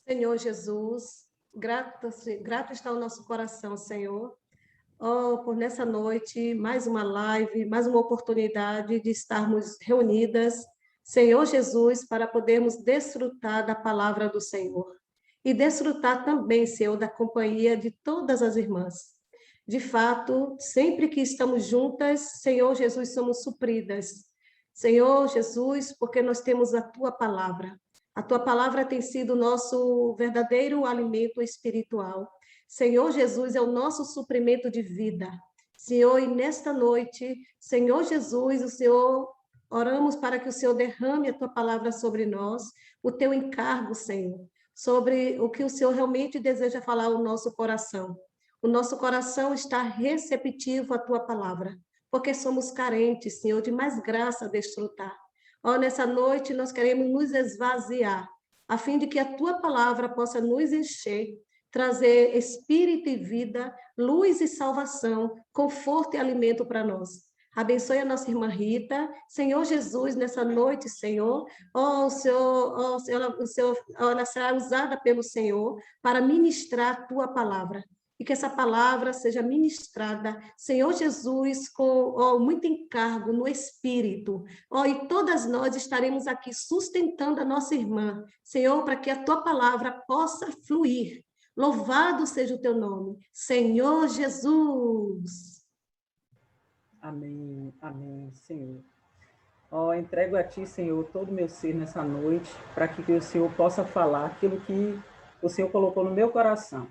Senhor Jesus, grato está o nosso coração, Senhor, por nessa noite, mais uma live, mais uma oportunidade de estarmos reunidas, Senhor Jesus, para podermos desfrutar da palavra do Senhor. E desfrutar também, Senhor, da companhia de todas as irmãs. De fato, sempre que estamos juntas, Senhor Jesus, somos supridas. Senhor Jesus, porque nós temos a tua palavra. A tua palavra tem sido o nosso verdadeiro alimento espiritual. Senhor Jesus é o nosso suprimento de vida. Senhor, e nesta noite, Senhor Jesus, o Senhor, oramos para que o Senhor derrame a tua palavra sobre nós, o teu encargo, Senhor, sobre o que o Senhor realmente deseja falar ao nosso coração. O nosso coração está receptivo à tua palavra, porque somos carentes, Senhor, de mais graça a desfrutar. Ó, nessa noite nós queremos nos esvaziar, a fim de que a tua palavra possa nos encher, trazer espírito e vida, luz e salvação, conforto e alimento para nós. Abençoe a nossa irmã Rita, Senhor Jesus, nessa noite, Senhor. O Senhor, ela será usada pelo Senhor para ministrar a tua palavra. E que essa palavra seja ministrada, Senhor Jesus, com muito encargo no Espírito. E todas nós estaremos aqui sustentando a nossa irmã, Senhor, para que a tua palavra possa fluir. Louvado seja o teu nome, Senhor Jesus. Amém, amém, Senhor. Entrego a Ti, Senhor, todo o meu ser nessa noite, para que o Senhor possa falar aquilo que o Senhor colocou no meu coração.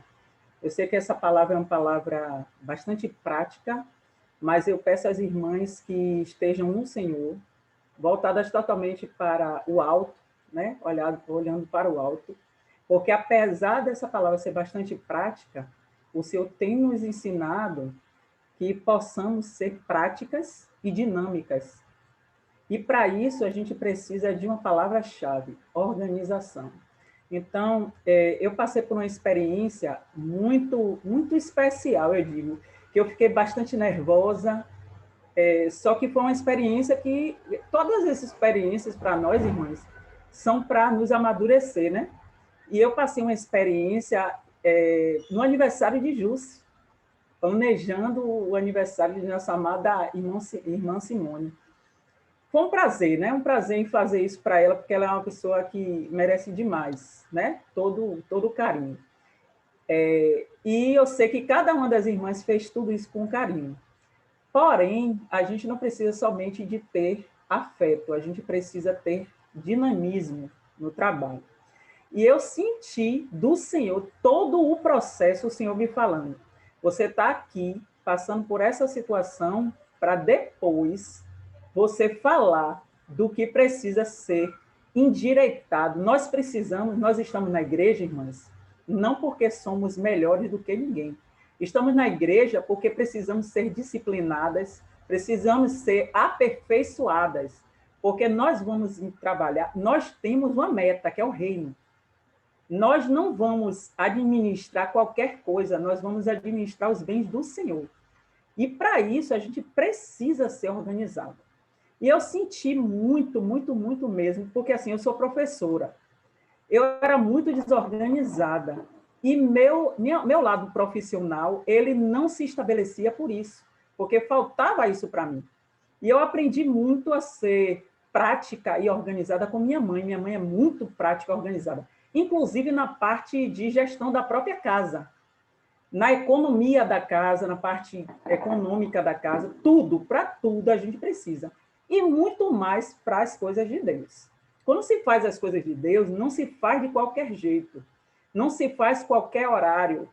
Eu sei que essa palavra é uma palavra bastante prática, mas eu peço às irmãs que estejam no Senhor, voltadas totalmente para o alto, né? Olhando para o alto, porque apesar dessa palavra ser bastante prática, o Senhor tem nos ensinado que possamos ser práticas e dinâmicas. E para isso a gente precisa de uma palavra-chave: organização. Então, eu passei por uma experiência muito, muito especial, eu digo, que eu fiquei bastante nervosa, só que foi uma experiência que, todas essas experiências para nós, irmãs, são para nos amadurecer, né? E eu passei uma experiência no aniversário de Jússi, planejando o aniversário de nossa amada irmã Simone. Foi um prazer, né? Um prazer em fazer isso para ela, porque ela é uma pessoa que merece demais, né? Todo o carinho. E eu sei que cada uma das irmãs fez tudo isso com carinho. Porém, a gente não precisa somente de ter afeto, a gente precisa ter dinamismo no trabalho. E eu senti do Senhor todo o processo, o Senhor me falando: você está aqui passando por essa situação para depois você falar do que precisa ser endireitado. Nós estamos na igreja, irmãs, não porque somos melhores do que ninguém. Estamos na igreja porque precisamos ser disciplinadas, precisamos ser aperfeiçoadas, porque nós vamos trabalhar, nós temos uma meta, que é o reino. Nós não vamos administrar qualquer coisa, nós vamos administrar os bens do Senhor. E para isso a gente precisa ser organizado. E eu senti muito, muito, muito mesmo, porque assim, eu sou professora. Eu era muito desorganizada. E meu lado profissional, ele não se estabelecia por isso, porque faltava isso para mim. E eu aprendi muito a ser prática e organizada com minha mãe. Minha mãe é muito prática e organizada, inclusive na parte de gestão da própria casa, na economia da casa, na parte econômica da casa, para tudo a gente precisa. E muito mais para as coisas de Deus. Quando se faz as coisas de Deus, não se faz de qualquer jeito, não se faz qualquer horário.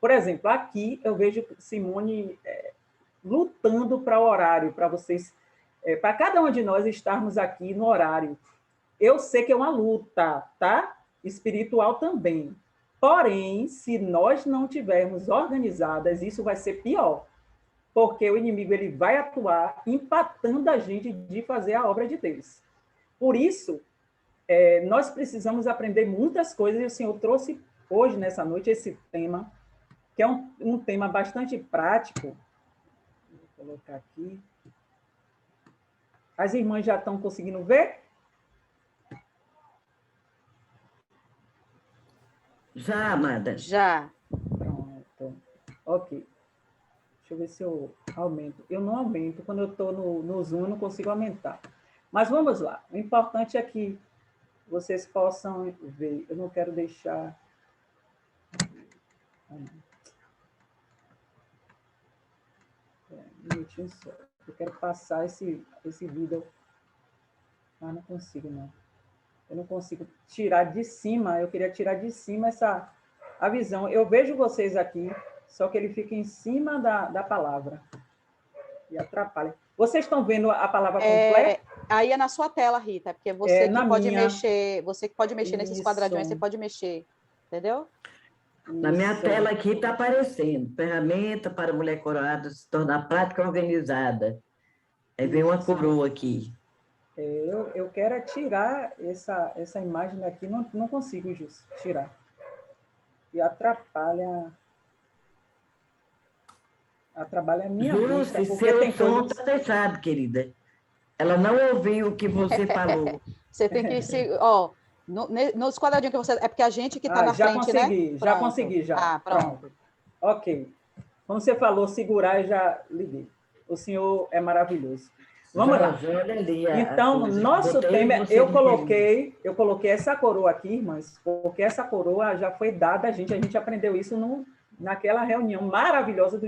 Por exemplo, aqui eu vejo Simone lutando para o horário, para vocês, para cada um de nós estarmos aqui no horário. Eu sei que é uma luta, tá? Espiritual também. Porém, se nós não tivermos organizadas, isso vai ser pior, porque o inimigo ele vai atuar empatando a gente de fazer a obra de Deus. Por isso, nós precisamos aprender muitas coisas, e o Senhor trouxe hoje, nessa noite, esse tema, que é um tema bastante prático. Vou colocar aqui. As irmãs já estão conseguindo ver? Já, amada. Já. Pronto. Ok. Deixa eu ver se eu aumento. Eu não aumento. Quando eu estou no Zoom, eu não consigo aumentar. Mas vamos lá. O importante é que vocês possam ver. Eu não quero deixar... Um minutinho só. Eu quero passar esse vídeo. Ah, não consigo, não. Eu não consigo tirar de cima. Eu queria tirar de cima a visão. Eu vejo vocês aqui, só que ele fica em cima da palavra. E atrapalha. Vocês estão vendo a palavra completa? Aí é na sua tela, Rita, porque você que pode minha... mexer, você que pode mexer nesses Isso. quadradinhos, você pode mexer, entendeu? Na minha tela aqui está aparecendo, ferramenta para mulher coroada se tornar prática organizada. Aí vem uma coroa aqui. Eu quero tirar essa imagem daqui, não consigo tirar. E atrapalha a minha vista. Porque seu som está fechado, querida. Ela não ouviu o que você falou. Você tem que se... Ó, nos quadradinhos que você... É porque a gente que está na frente, né? Já consegui. Pronto. Ok. Como você falou, segurar, eu já liguei. O senhor é maravilhoso. Vamos lá. Então, nosso tema, eu coloquei essa coroa aqui, irmãs, porque essa coroa já foi dada a gente aprendeu isso naquela reunião maravilhosa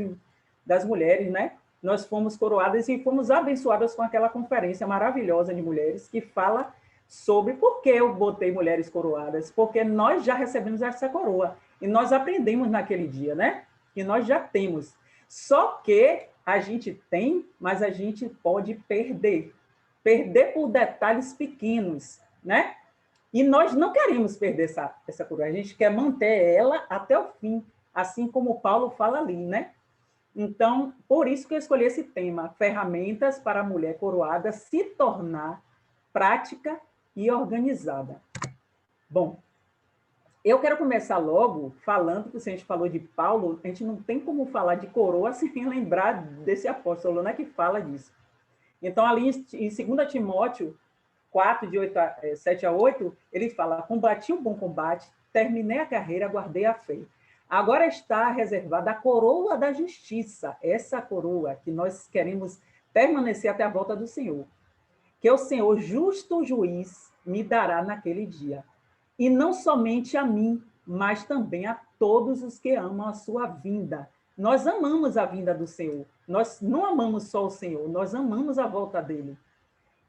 das mulheres, né? Nós fomos coroadas e fomos abençoadas com aquela conferência maravilhosa de mulheres que fala sobre por que eu botei mulheres coroadas, porque nós já recebemos essa coroa e nós aprendemos naquele dia, né? Que nós já temos. Só que a gente tem, mas a gente pode perder. Perder por detalhes pequenos, né? E nós não queremos perder essa coroa. A gente quer manter ela até o fim, assim como Paulo fala ali, né? Então, por isso que eu escolhi esse tema, ferramentas para a mulher coroada se tornar prática e organizada. Bom, eu quero começar logo falando, que se a gente falou de Paulo, a gente não tem como falar de coroa sem lembrar desse apóstolo, né, que fala disso. Então, ali em 2 Timóteo 4, de 7 a 8, ele fala, combati o bom combate, terminei a carreira, guardei a fé. Agora está reservada a coroa da justiça, essa coroa que nós queremos permanecer até a volta do Senhor, que o Senhor, justo juiz, me dará naquele dia. E não somente a mim, mas também a todos os que amam a sua vinda. Nós amamos a vinda do Senhor. Nós não amamos só o Senhor, nós amamos a volta dele.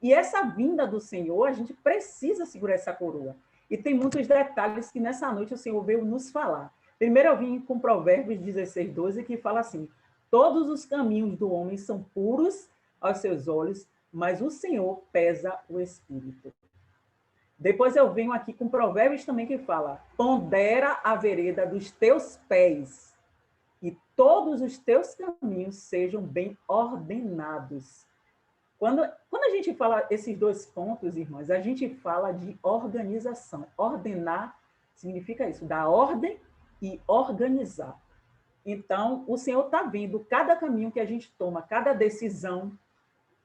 E essa vinda do Senhor, a gente precisa segurar essa coroa. E tem muitos detalhes que nessa noite o Senhor veio nos falar. Primeiro eu vim com Provérbios 16, 12, que fala assim, todos os caminhos do homem são puros aos seus olhos, mas o Senhor pesa o espírito. Depois eu venho aqui com Provérbios também que fala, pondera a vereda dos teus pés e todos os teus caminhos sejam bem ordenados. Quando a gente fala esses dois pontos, irmãs, a gente fala de organização. Ordenar significa isso, dar ordem e organizar. Então, o Senhor está vendo cada caminho que a gente toma, cada decisão,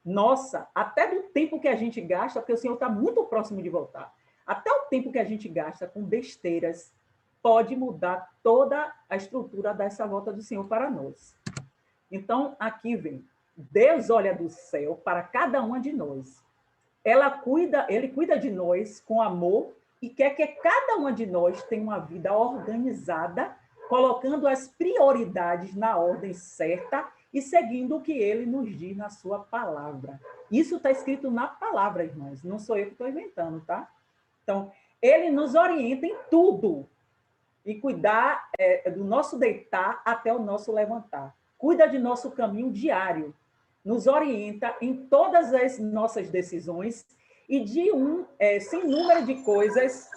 nossa, até do tempo que a gente gasta, porque o Senhor está muito próximo de voltar, até o tempo que a gente gasta com besteiras, pode mudar toda a estrutura dessa volta do Senhor para nós. Então, aqui vem, Deus olha do céu para cada uma de nós. Ele cuida de nós com amor e quer que cada uma de nós tenha uma vida organizada, colocando as prioridades na ordem certa e seguindo o que ele nos diz na sua palavra. Isso está escrito na palavra, irmãs. Não sou eu que estou inventando, tá? Então, ele nos orienta em tudo e cuidar do nosso deitar até o nosso levantar. Cuida de nosso caminho diário. Nos orienta em todas as nossas decisões e de sem número de coisas...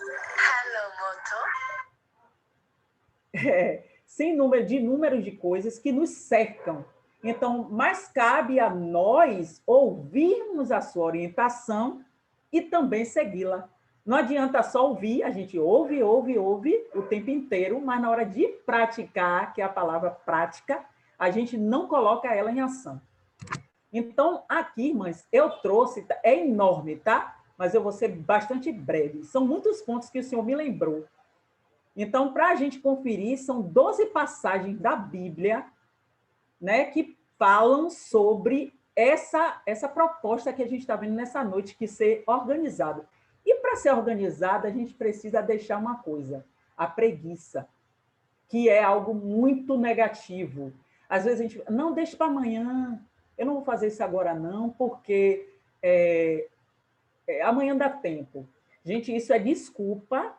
sem número de coisas que nos cercam. Então, mais cabe a nós ouvirmos a sua orientação e também segui-la. Não adianta só ouvir, a gente ouve o tempo inteiro, mas na hora de praticar, que é a palavra prática, a gente não coloca ela em ação. Então, aqui, irmãs, eu trouxe, é enorme, tá? Mas eu vou ser bastante breve. São muitos pontos que o Senhor me lembrou. Então, para a gente conferir, são 12 passagens da Bíblia, né, que falam sobre essa proposta que a gente está vendo nessa noite, que ser organizado. E para ser organizado, a gente precisa deixar uma coisa, a preguiça, que é algo muito negativo. Às vezes a gente não, deixa para amanhã, eu não vou fazer isso agora não, porque amanhã dá tempo. Gente, isso é desculpa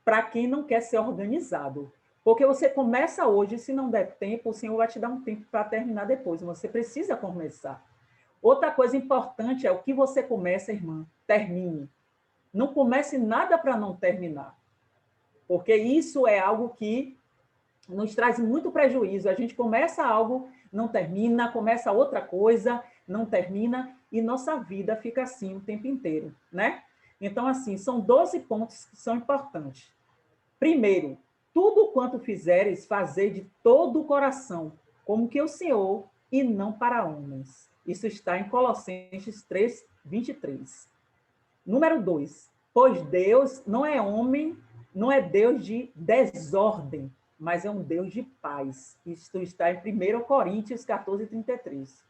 para quem não quer ser organizado. Porque você começa hoje, se não der tempo, o Senhor vai te dar um tempo para terminar depois. Você precisa começar. Outra coisa importante é o que você começa, irmã, termine. Não comece nada para não terminar. Porque isso é algo que nos traz muito prejuízo. A gente começa algo, não termina, começa outra coisa, não termina, e nossa vida fica assim o tempo inteiro, né? Então, assim, são 12 pontos que são importantes. Primeiro, tudo quanto fizeres, fazer de todo o coração, como que o Senhor, e não para homens. Isso está em Colossenses 3, 23. Número 2, pois Deus não é homem, não é Deus de desordem, mas é um Deus de paz. Isto está em 1 Coríntios 14, 33.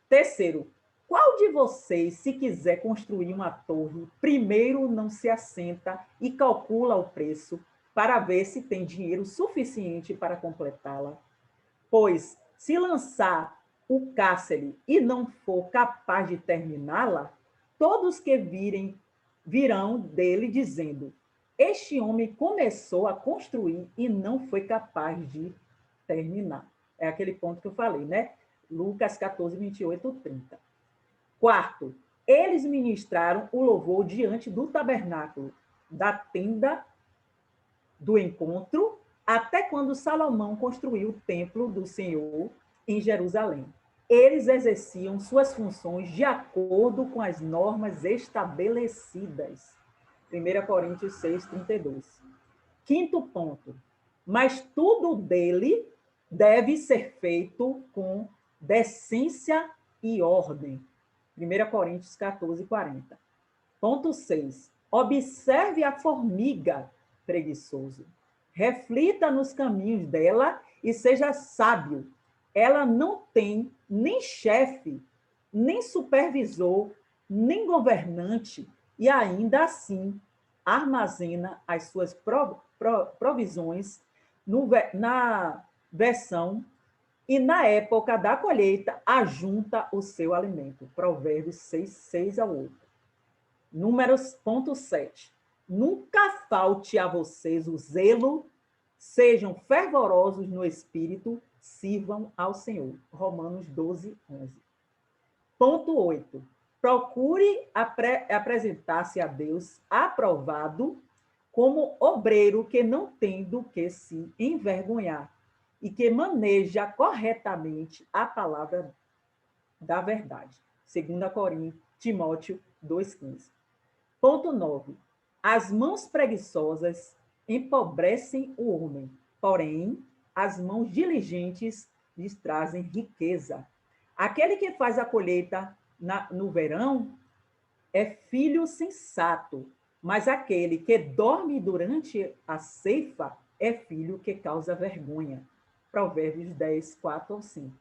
Terceiro, qual de vocês, se quiser construir uma torre, primeiro não se assenta e calcula o preço para ver se tem dinheiro suficiente para completá-la? Pois, se lançar o cárcere e não for capaz de terminá-la, todos que virão dele dizendo: este homem começou a construir e não foi capaz de terminar. É aquele ponto que eu falei, né? Lucas 14, 28, 30. Quarto, eles ministraram o louvor diante do tabernáculo, da tenda do encontro, até quando Salomão construiu o templo do Senhor em Jerusalém. Eles exerciam suas funções de acordo com as normas estabelecidas. 1 Coríntios 6, 32. Quinto ponto, mas tudo dele deve ser feito com decência e ordem. 1 Coríntios 14, 40. Ponto 6. Observe a formiga, preguiçoso. Reflita nos caminhos dela e seja sábio. Ela não tem nem chefe, nem supervisor, nem governante, e ainda assim armazena as suas provisões na versão e na época da colheita ajunta o seu alimento. Provérbios 6, 6 ao 8. Números, ponto 7. Nunca falte a vocês o zelo, sejam fervorosos no espírito, sirvam ao Senhor. Romanos 12, 11. Ponto 8. Procure apresentar-se a Deus aprovado como obreiro que não tem do que se envergonhar e que maneja corretamente a palavra da verdade. 2 Timóteo 2,15. Ponto 9. As mãos preguiçosas empobrecem o homem, porém, as mãos diligentes lhes trazem riqueza. Aquele que faz a colheita no verão é filho sensato, mas aquele que dorme durante a ceifa é filho que causa vergonha. Provérbios 10, 4 ao 5.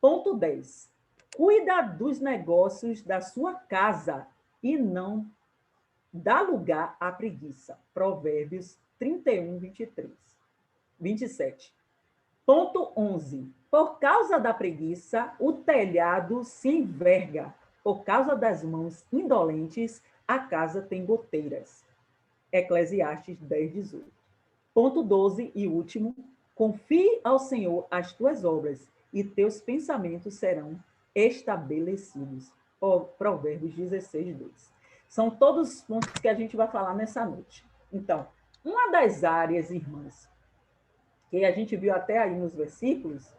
Ponto 10. Cuida dos negócios da sua casa e não dá lugar à preguiça. Provérbios 31, 23. 27. Ponto 11. Por causa da preguiça, o telhado se enverga. Por causa das mãos indolentes, a casa tem goteiras. Eclesiastes 10, 18. Ponto 12 e último. Confie ao Senhor as tuas obras e teus pensamentos serão estabelecidos. Provérbios 16, 2. São todos os pontos que a gente vai falar nessa noite. Então, uma das áreas, irmãs, que a gente viu até aí nos versículos,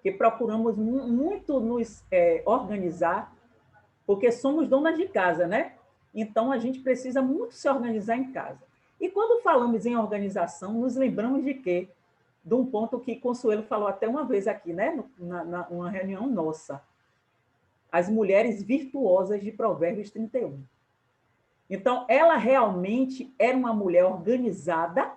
que procuramos muito nos organizar, porque somos donas de casa, né? Então, a gente precisa muito se organizar em casa. E quando falamos em organização, nos lembramos de quê? De um ponto que Consuelo falou até uma vez aqui, né? Numa reunião nossa. As mulheres virtuosas de Provérbios 31. Então, ela realmente era uma mulher organizada,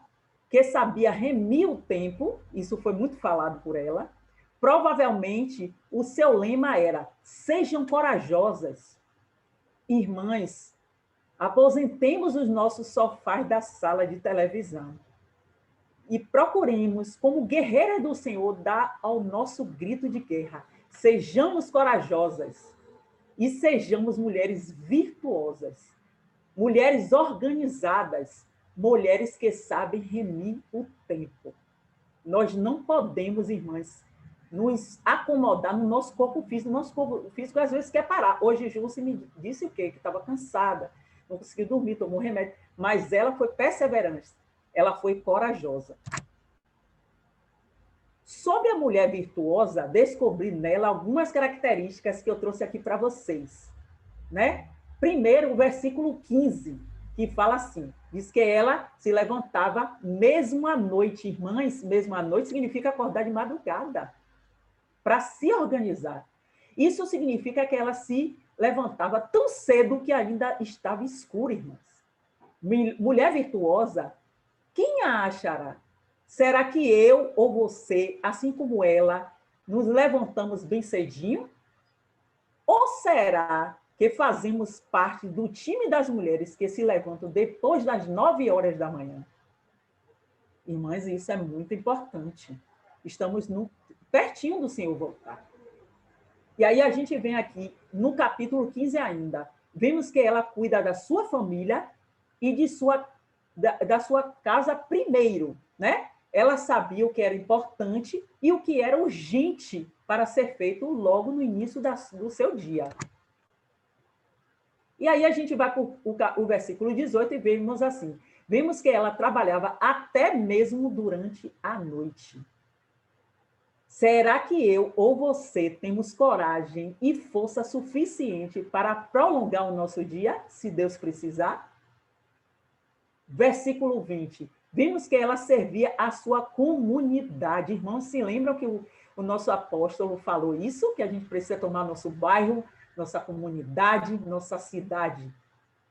que sabia remir o tempo, isso foi muito falado por ela. Provavelmente, o seu lema era: sejam corajosas. Irmãs, aposentemos os nossos sofás da sala de televisão e procuremos, como guerreiras do Senhor, dar ao nosso grito de guerra. Sejamos corajosas e sejamos mulheres virtuosas, mulheres organizadas, mulheres que sabem remir o tempo. Nós não podemos, irmãs, nos acomodar no nosso corpo físico. O nosso corpo físico, às vezes, quer parar. Hoje, Júcia me disse o quê? Que estava cansada, não conseguiu dormir, tomou remédio. Mas ela foi perseverante, ela foi corajosa. Sobre a mulher virtuosa, descobri nela algumas características que eu trouxe aqui para vocês, né? Primeiro, o versículo 15, que fala assim, diz que ela se levantava mesmo à noite. Irmãs, mesmo à noite significa acordar de madrugada para se organizar. Isso significa que ela se levantava tão cedo que ainda estava escuro, irmãs. Mulher virtuosa, quem a achará? Será que eu ou você, assim como ela, nos levantamos bem cedinho? Ou será que fazemos parte do time das mulheres que se levantam depois das 9 horas da manhã? Irmãs, isso é muito importante. Estamos pertinho do Senhor voltar. E aí a gente vem aqui no capítulo 15 ainda. Vemos que ela cuida da sua família e da sua casa primeiro, né? Ela sabia o que era importante e o que era urgente para ser feito logo no início do seu dia. E aí a gente vai para o versículo 18 e vemos assim. Vemos que ela trabalhava até mesmo durante a noite. Será que eu ou você temos coragem e força suficiente para prolongar o nosso dia, se Deus precisar? Versículo 20. Vimos que ela servia a sua comunidade. Irmãos, se lembram que o nosso apóstolo falou isso? Que a gente precisa tomar nosso bairro, nossa comunidade, nossa cidade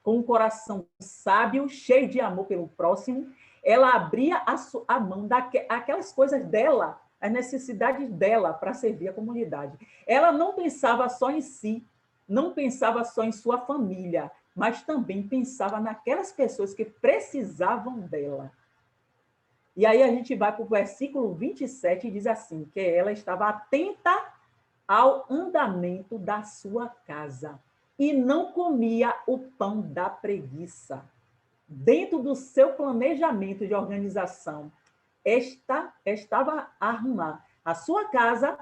com um coração sábio, cheio de amor pelo próximo. Ela abria a mão daquelas coisas dela, as necessidades dela para servir a comunidade. Ela não pensava só em si, não pensava só em sua família, mas também pensava naquelas pessoas que precisavam dela. E aí a gente vai para o versículo 27 e diz assim, que ela estava atenta ao andamento da sua casa e não comia o pão da preguiça. Dentro do seu planejamento de organização, estava a arrumar a sua casa,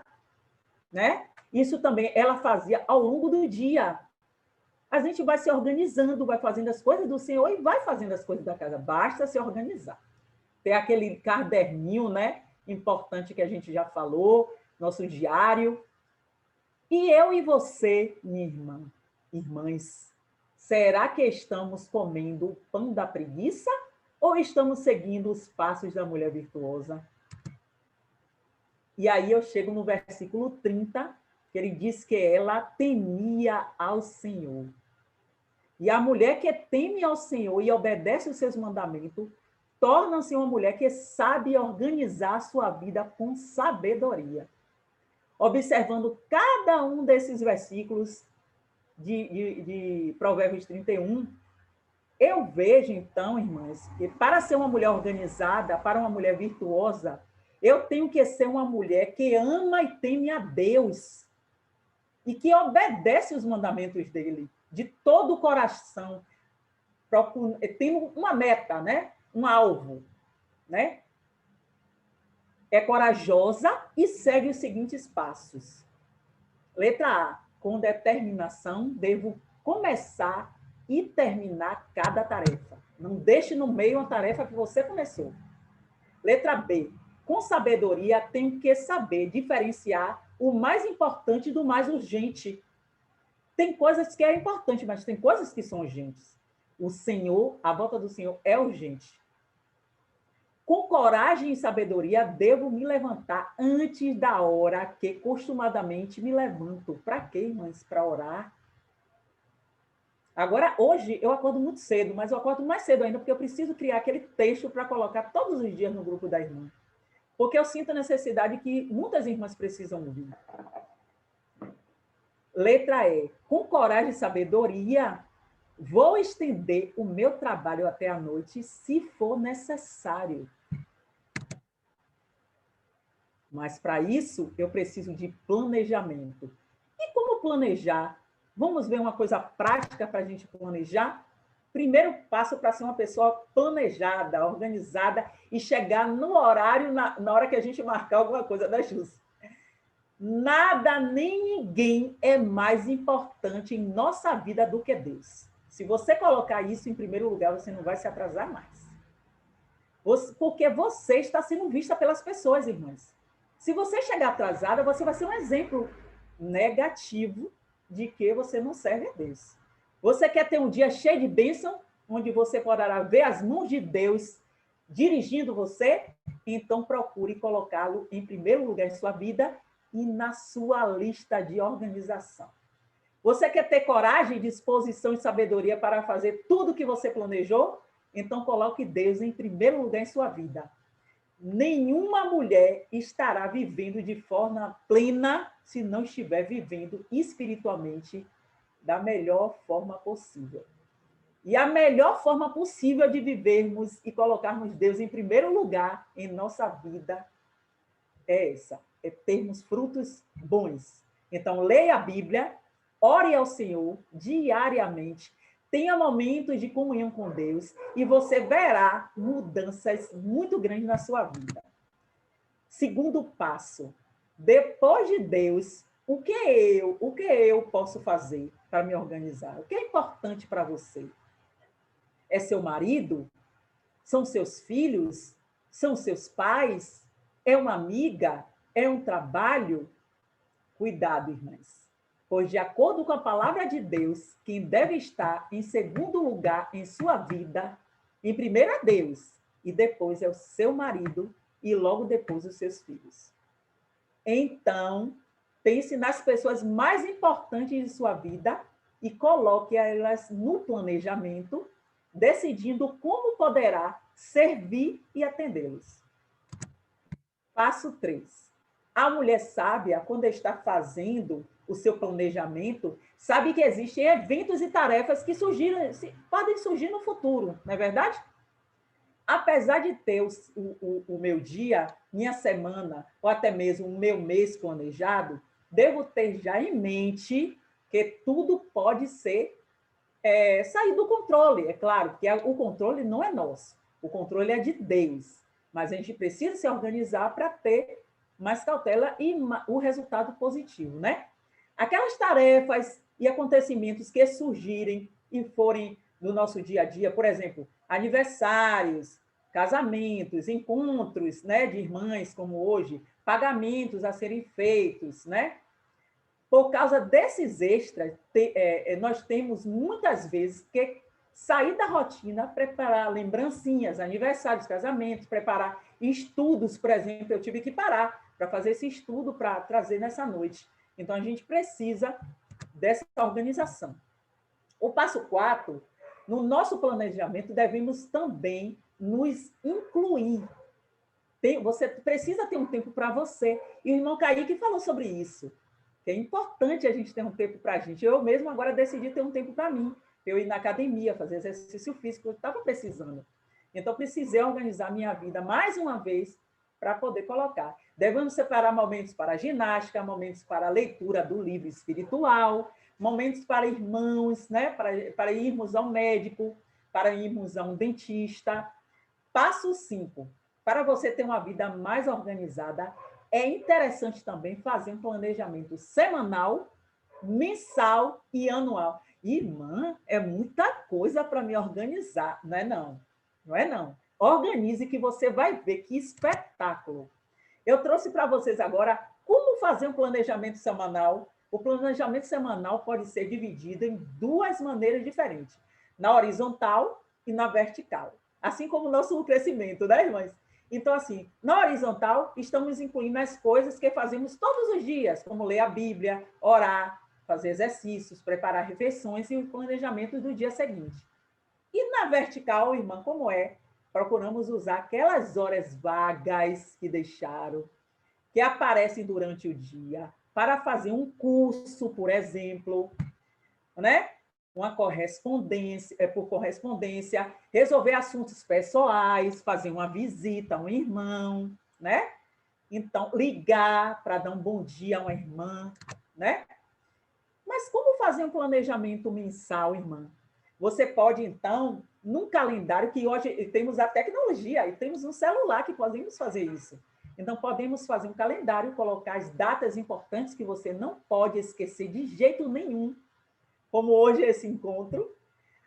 né? Isso também ela fazia ao longo do dia. A gente vai se organizando, vai fazendo as coisas do Senhor e vai fazendo as coisas da casa. Basta se organizar. Ter aquele caderninho, né? Importante que a gente já falou, nosso diário. E eu e você, minha irmã, irmãs, será que estamos comendo o pão da preguiça ou estamos seguindo os passos da mulher virtuosa? E aí eu chego no versículo 30, que ele diz que ela temia ao Senhor. E a mulher que teme ao Senhor e obedece os seus mandamentos, torna-se uma mulher que sabe organizar a sua vida com sabedoria. Observando cada um desses versículos de Provérbios 31, eu vejo, então, irmãs, que para ser uma mulher organizada, para uma mulher virtuosa, eu tenho que ser uma mulher que ama e teme a Deus e que obedece os mandamentos dele de todo o coração, tendo uma meta, né? Um alvo, né? É corajosa e segue os seguintes passos. Letra A, com determinação, devo começar e terminar cada tarefa. Não deixe no meio uma tarefa que você começou. Letra B, com sabedoria, tenho que saber diferenciar o mais importante do mais urgente. Tem coisas que é importante, mas tem coisas que são urgentes. O Senhor, a volta do Senhor é urgente. Com coragem e sabedoria, devo me levantar antes da hora que costumadamente me levanto. Para quê, irmãs? Para orar. Agora, hoje, eu acordo muito cedo, mas eu acordo mais cedo ainda, porque eu preciso criar aquele texto para colocar todos os dias no grupo da irmã. Porque eu sinto a necessidade que muitas irmãs precisam ouvir. Letra E. Com coragem e sabedoria, vou estender o meu trabalho até a noite, se for necessário. Mas, para isso, eu preciso de planejamento. E como planejar? Vamos ver uma coisa prática para a gente planejar? Primeiro passo para ser uma pessoa planejada, organizada e chegar no horário, na hora que a gente marcar alguma coisa da Jus. Nada nem ninguém é mais importante em nossa vida do que Deus. Se você colocar isso em primeiro lugar, você não vai se atrasar mais. Porque você está sendo vista pelas pessoas, irmãs. Se você chegar atrasada, você vai ser um exemplo negativo de que você não serve a Deus. Você quer ter um dia cheio de bênção, onde você poderá ver as mãos de Deus dirigindo você? Então procure colocá-lo em primeiro lugar em sua vida e na sua lista de organização. Você quer ter coragem, disposição e sabedoria para fazer tudo o que você planejou? Então coloque Deus em primeiro lugar em sua vida. Nenhuma mulher estará vivendo de forma plena se não estiver vivendo espiritualmente da melhor forma possível. E a melhor forma possível de vivermos e colocarmos Deus em primeiro lugar em nossa vida é essa, é termos frutos bons. Então, leia a Bíblia, ore ao Senhor diariamente, tenha momentos de comunhão com Deus e você verá mudanças muito grandes na sua vida. Segundo passo, depois de Deus, o que eu posso fazer para me organizar? O que é importante para você? É seu marido? São seus filhos? São seus pais? É uma amiga? É um trabalho? Cuidado, irmãs. Pois, de acordo com a palavra de Deus, quem deve estar em segundo lugar em sua vida, em primeiro é Deus, e depois é o seu marido, e logo depois os seus filhos. Então, pense nas pessoas mais importantes de sua vida e coloque elas no planejamento, decidindo como poderá servir e atendê-los. Passo 3. A mulher sábia, quando está fazendo o seu planejamento, sabe que existem eventos e tarefas que podem surgir no futuro, não é verdade? Apesar de ter o meu dia, minha semana, ou até mesmo o meu mês planejado, devo ter já em mente que tudo pode sair do controle. É claro que o controle não é nosso, o controle é de Deus. Mas a gente precisa se organizar para ter mais cautela e o resultado positivo, né? Aquelas tarefas e acontecimentos que surgirem e forem no nosso dia a dia, por exemplo, aniversários, casamentos, encontros, né, de irmãs, como hoje, pagamentos a serem feitos, né? Por causa desses extras, nós temos muitas vezes que sair da rotina, preparar lembrancinhas, aniversários, casamentos, preparar estudos, por exemplo, eu tive que parar para fazer esse estudo para trazer nessa noite. Então, a gente precisa dessa organização. O passo 4, no nosso planejamento, devemos também nos incluir. Você precisa ter um tempo para você. E o irmão Kaique falou sobre isso, que é importante a gente ter um tempo para a gente. Eu mesmo agora decidi ter um tempo para mim. Eu ir na academia, fazer exercício físico, eu estava precisando. Então, precisei organizar minha vida mais uma vez para poder colocar. Devemos separar momentos para ginástica, momentos para a leitura do livro espiritual, momentos para irmãos, né? para irmos ao médico, para irmos a um dentista. Passo 5. Para você ter uma vida mais organizada, é interessante também fazer um planejamento semanal, mensal e anual. Irmã, é muita coisa para me organizar, não é não? Não é não. Organize que você vai ver que espetáculo. Eu trouxe para vocês agora como fazer um planejamento semanal. O planejamento semanal pode ser dividido em duas maneiras diferentes, na horizontal e na vertical, assim como o nosso crescimento, né, irmãs? Então, assim, na horizontal, estamos incluindo as coisas que fazemos todos os dias, como ler a Bíblia, orar, fazer exercícios, preparar refeições e o planejamento do dia seguinte. E na vertical, irmã, como é? Procuramos usar aquelas horas vagas que deixaram, que aparecem durante o dia, para fazer um curso, por exemplo, né? Uma correspondência, por correspondência, resolver assuntos pessoais, fazer uma visita a um irmão, né? Então, ligar para dar um bom dia a uma irmã, né? Mas como fazer um planejamento mensal, irmã? Você pode, então, num calendário, que hoje temos a tecnologia, e temos um celular que podemos fazer isso. Então, podemos fazer um calendário, colocar as datas importantes que você não pode esquecer de jeito nenhum, como hoje esse encontro.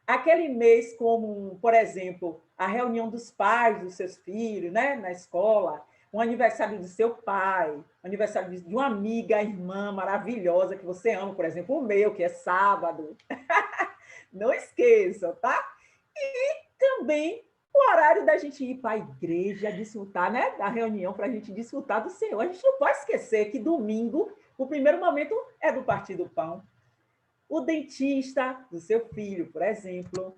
Aquele mês, como, por exemplo, a reunião dos pais dos seus filhos, né, na escola, um aniversário do seu pai, aniversário de uma amiga, irmã maravilhosa que você ama, por exemplo, o meu, que é sábado. Não esqueçam, tá? E também o horário da gente ir para a igreja, desfrutar, né, da reunião, para a gente desfrutar do Senhor. A gente não pode esquecer que domingo, o primeiro momento é do partir do pão. O dentista do seu filho, por exemplo.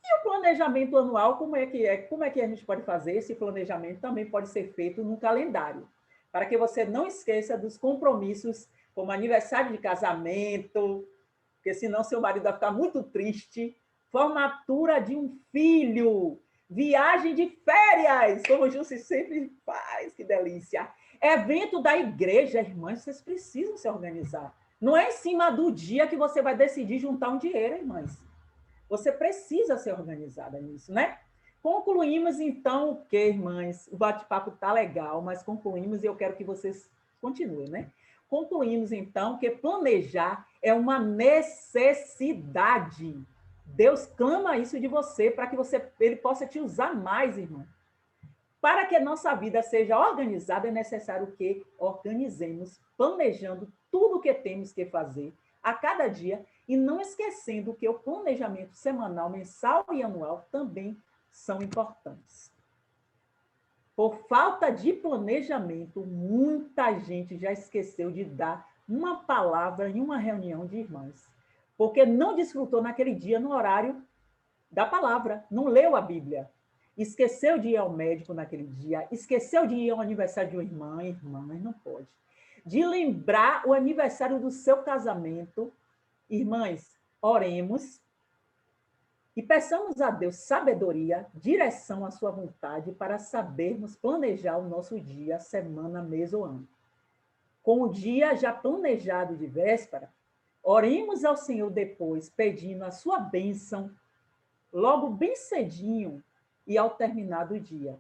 E o planejamento anual, como é que a gente pode fazer? Esse planejamento também pode ser feito num calendário, para que você não esqueça dos compromissos, como aniversário de casamento, porque senão seu marido vai ficar muito triste, formatura de um filho, viagem de férias, como o Jussi sempre faz, que delícia. Evento da igreja, irmãs, vocês precisam se organizar. Não é em cima do dia que você vai decidir juntar um dinheiro, irmãs. Você precisa ser organizada nisso, né? Concluímos, então, o que, irmãs? O bate-papo está legal, mas concluímos e eu quero que vocês continuem, né? Concluímos, então, que planejar é uma necessidade. Deus clama isso de você para que ele possa te usar mais, irmão. Para que a nossa vida seja organizada, é necessário que organizemos, planejando tudo o que temos que fazer a cada dia e não esquecendo que o planejamento semanal, mensal e anual também são importantes. Por falta de planejamento, muita gente já esqueceu de dar uma palavra em uma reunião de irmãs, porque não desfrutou naquele dia no horário da palavra, não leu a Bíblia. Esqueceu de ir ao médico naquele dia, esqueceu de ir ao aniversário de uma irmã, mas não pode. De lembrar o aniversário do seu casamento. Irmãs, oremos e peçamos a Deus sabedoria, direção à sua vontade para sabermos planejar o nosso dia, semana, mês ou ano. Com o dia já planejado de véspera, oremos ao Senhor depois, pedindo a sua bênção, logo bem cedinho e ao terminar do dia.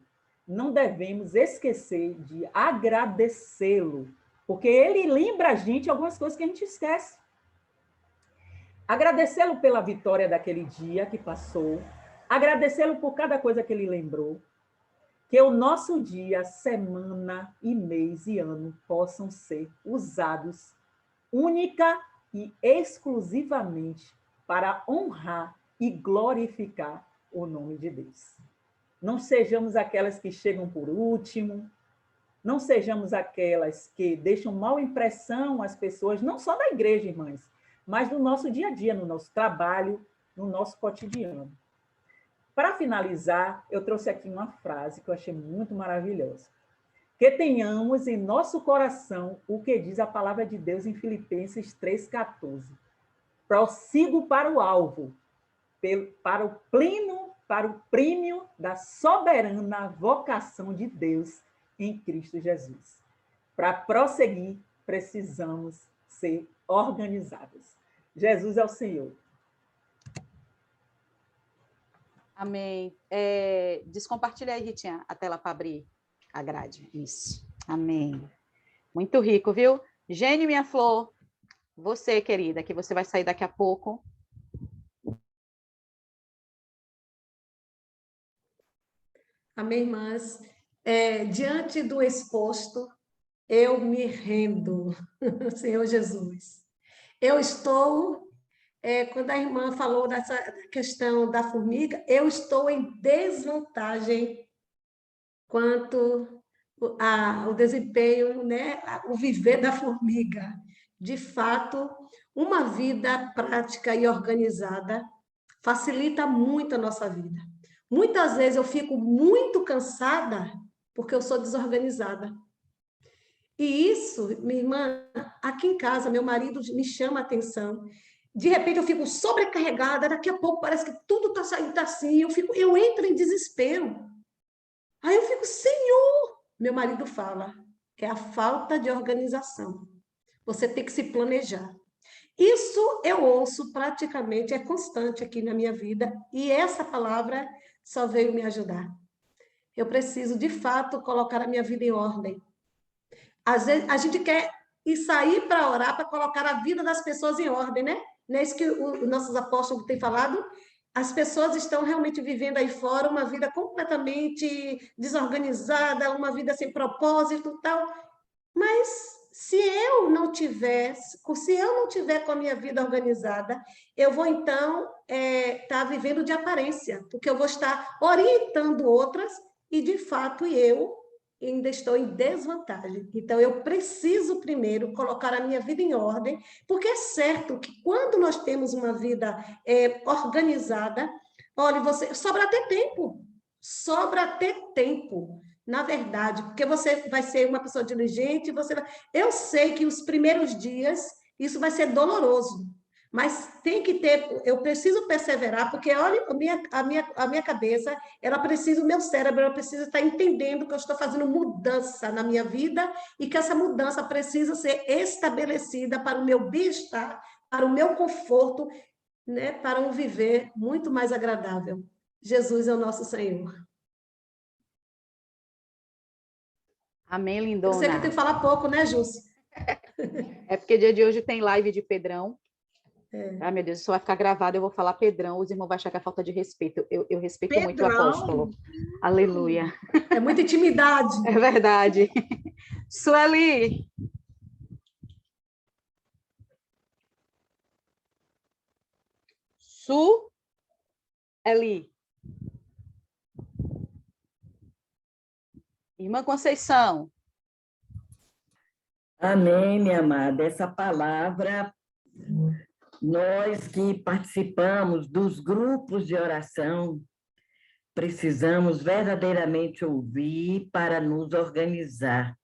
Não devemos esquecer de agradecê-lo, porque ele lembra a gente algumas coisas que a gente esquece. Agradecê-lo pela vitória daquele dia que passou, agradecê-lo por cada coisa que ele lembrou, que o nosso dia, semana e mês e ano possam ser usados única e exclusivamente para honrar e glorificar o nome de Deus. Não sejamos aquelas que chegam por último, não sejamos aquelas que deixam mal impressão às pessoas, não só da igreja, irmãs, mas no nosso dia a dia, no nosso trabalho, no nosso cotidiano. Para finalizar, eu trouxe aqui uma frase que eu achei muito maravilhosa. Que tenhamos em nosso coração o que diz a palavra de Deus em Filipenses 3,14. Prossigo para o alvo, para o prêmio da soberana vocação de Deus em Cristo Jesus. Para prosseguir, precisamos ser organizadas. Jesus é o Senhor. Amém. Descompartilha aí, Ritinha, a tela para abrir a grade. Isso. Amém. Muito rico, viu? Gênio, minha flor, você, querida, que você vai sair daqui a pouco. Amém, irmãs. Diante do exposto, eu me rendo, Senhor Jesus. Eu estou, quando a irmã falou dessa questão da formiga, eu estou em desvantagem quanto ao desempenho, né, o viver da formiga. de fato, uma vida prática e organizada facilita muito a nossa vida. Muitas vezes eu fico muito cansada porque eu sou desorganizada. E isso, minha irmã, aqui em casa, meu marido me chama a atenção. De repente eu fico sobrecarregada, daqui a pouco parece que tudo está saindo assim, eu entro em desespero. Aí eu fico, Senhor, meu marido fala, é a falta de organização. Você tem que se planejar. Isso eu ouço praticamente, é constante aqui na minha vida, e essa palavra só veio me ajudar. Eu preciso, de fato, colocar a minha vida em ordem. Às vezes, a gente quer ir sair para orar, para colocar a vida das pessoas em ordem, né? Não é isso que os nossos apóstolos têm falado? As pessoas estão realmente vivendo aí fora uma vida completamente desorganizada, uma vida sem propósito e tal. Mas se eu não tiver com a minha vida organizada, eu vou então estar vivendo de aparência, porque eu vou estar orientando outras e, de fato, eu ainda estou em desvantagem. Então, eu preciso primeiro colocar a minha vida em ordem, porque é certo que quando nós temos uma vida organizada, olha, sobra até tempo. Na verdade, porque você vai ser uma pessoa diligente, eu sei que os primeiros dias isso vai ser doloroso, mas tem que ter, eu preciso perseverar, porque olha, a minha cabeça, o meu cérebro, ela precisa estar entendendo que eu estou fazendo mudança na minha vida e que essa mudança precisa ser estabelecida para o meu bem-estar, para o meu conforto, né, para um viver muito mais agradável. Jesus é o nosso Senhor. Amém, Eu sei que eu lindona. tenho que falar pouco, né, Jússi? É porque dia de hoje tem live de Pedrão. Ai, meu Deus, isso vai ficar gravado, eu vou falar Pedrão, os irmãos vão achar que é falta de respeito. Eu respeito muito o apóstolo. Aleluia. É muita intimidade. É verdade. Sueli. Sueli. Irmã Conceição. Amém, minha amada. Essa palavra, nós que participamos dos grupos de oração, precisamos verdadeiramente ouvir para nos organizar.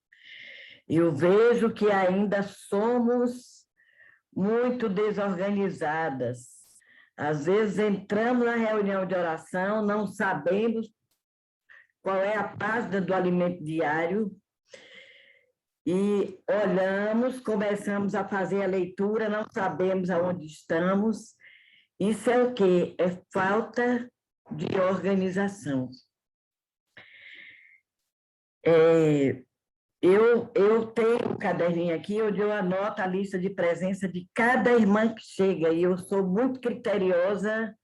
Eu vejo que ainda somos muito desorganizadas. Às vezes entramos na reunião de oração, não sabemos qual é a página do alimento diário, e olhamos, começamos a fazer a leitura, não sabemos aonde estamos. Isso é o quê? É falta de organização. Eu tenho um caderninho aqui onde eu anoto a lista de presença de cada irmã que chega, e eu sou muito criteriosa,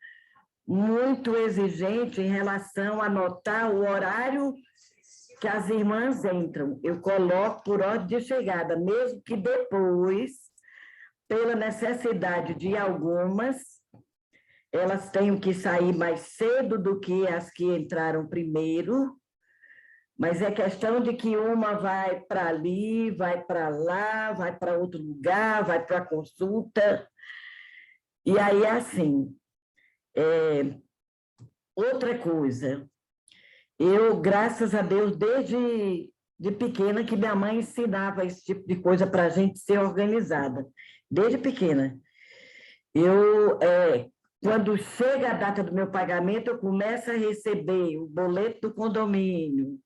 muito exigente em relação a anotar o horário que as irmãs entram. Eu coloco por ordem de chegada, mesmo que depois, pela necessidade de algumas, elas tenham que sair mais cedo do que as que entraram primeiro, mas é questão de que uma vai para ali, vai para lá, vai para outro lugar, vai para a consulta, e aí é assim. Outra coisa, eu, graças a Deus, desde de pequena, que minha mãe ensinava esse tipo de coisa para a gente ser organizada, desde pequena. Quando chega a data do meu pagamento, eu começo a receber o boleto do condomínio,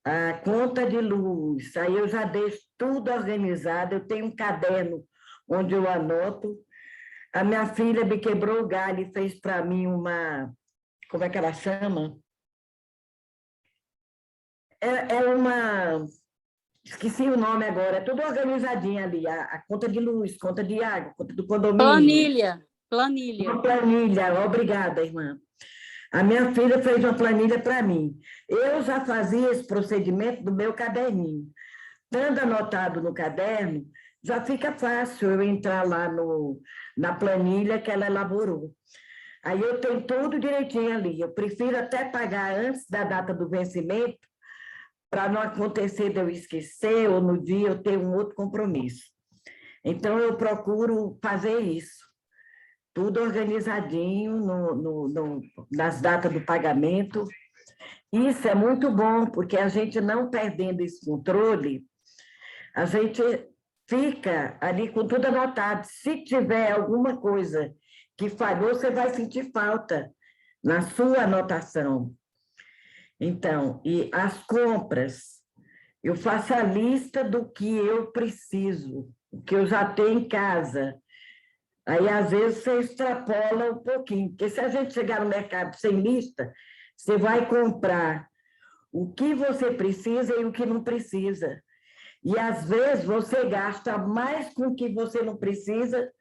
a conta de luz, aí eu já deixo tudo organizado, eu tenho um caderno onde eu anoto. A minha filha me quebrou o galho e fez para mim uma... Como é que ela chama? Esqueci o nome agora, é tudo organizadinho ali, a conta de luz, conta de água, conta do condomínio. Planilha. Uma planilha, obrigada, irmã. A minha filha fez uma planilha para mim. Eu já fazia esse procedimento do meu caderninho. Estando anotado no caderno, já fica fácil eu entrar lá na planilha que ela elaborou. Aí eu tenho tudo direitinho ali. Eu prefiro até pagar antes da data do vencimento, para não acontecer de eu esquecer ou no dia eu ter um outro compromisso. Então, eu procuro fazer isso, tudo organizadinho nas datas do pagamento. Isso é muito bom, porque a gente não perdendo esse controle, a gente fica ali com tudo anotado. Se tiver alguma coisa que falhou, você vai sentir falta na sua anotação. Então, e as compras, eu faço a lista do que eu preciso, o que eu já tenho em casa. Aí, às vezes, você extrapola um pouquinho, porque se a gente chegar no mercado sem lista, você vai comprar o que você precisa e o que não precisa. E, às vezes, você gasta mais com o que você não precisa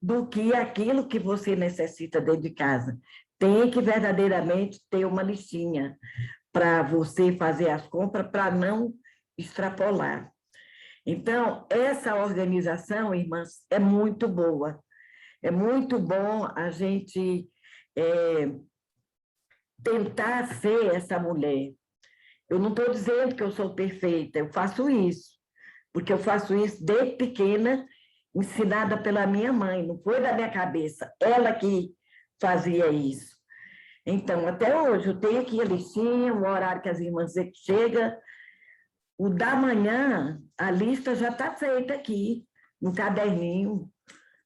do que aquilo que você necessita dentro de casa. Tem que verdadeiramente ter uma listinha para você fazer as compras, para não extrapolar. Então, essa organização, irmãs, é muito boa. É muito bom a gente tentar ser essa mulher. Eu não estou dizendo que eu sou perfeita, eu faço isso, porque eu faço isso desde pequena, ensinada pela minha mãe, não foi da minha cabeça, ela que fazia isso. Então, até hoje, eu tenho aqui a listinha, o horário que as irmãs chegam, o da manhã, a lista já está feita aqui, no caderninho,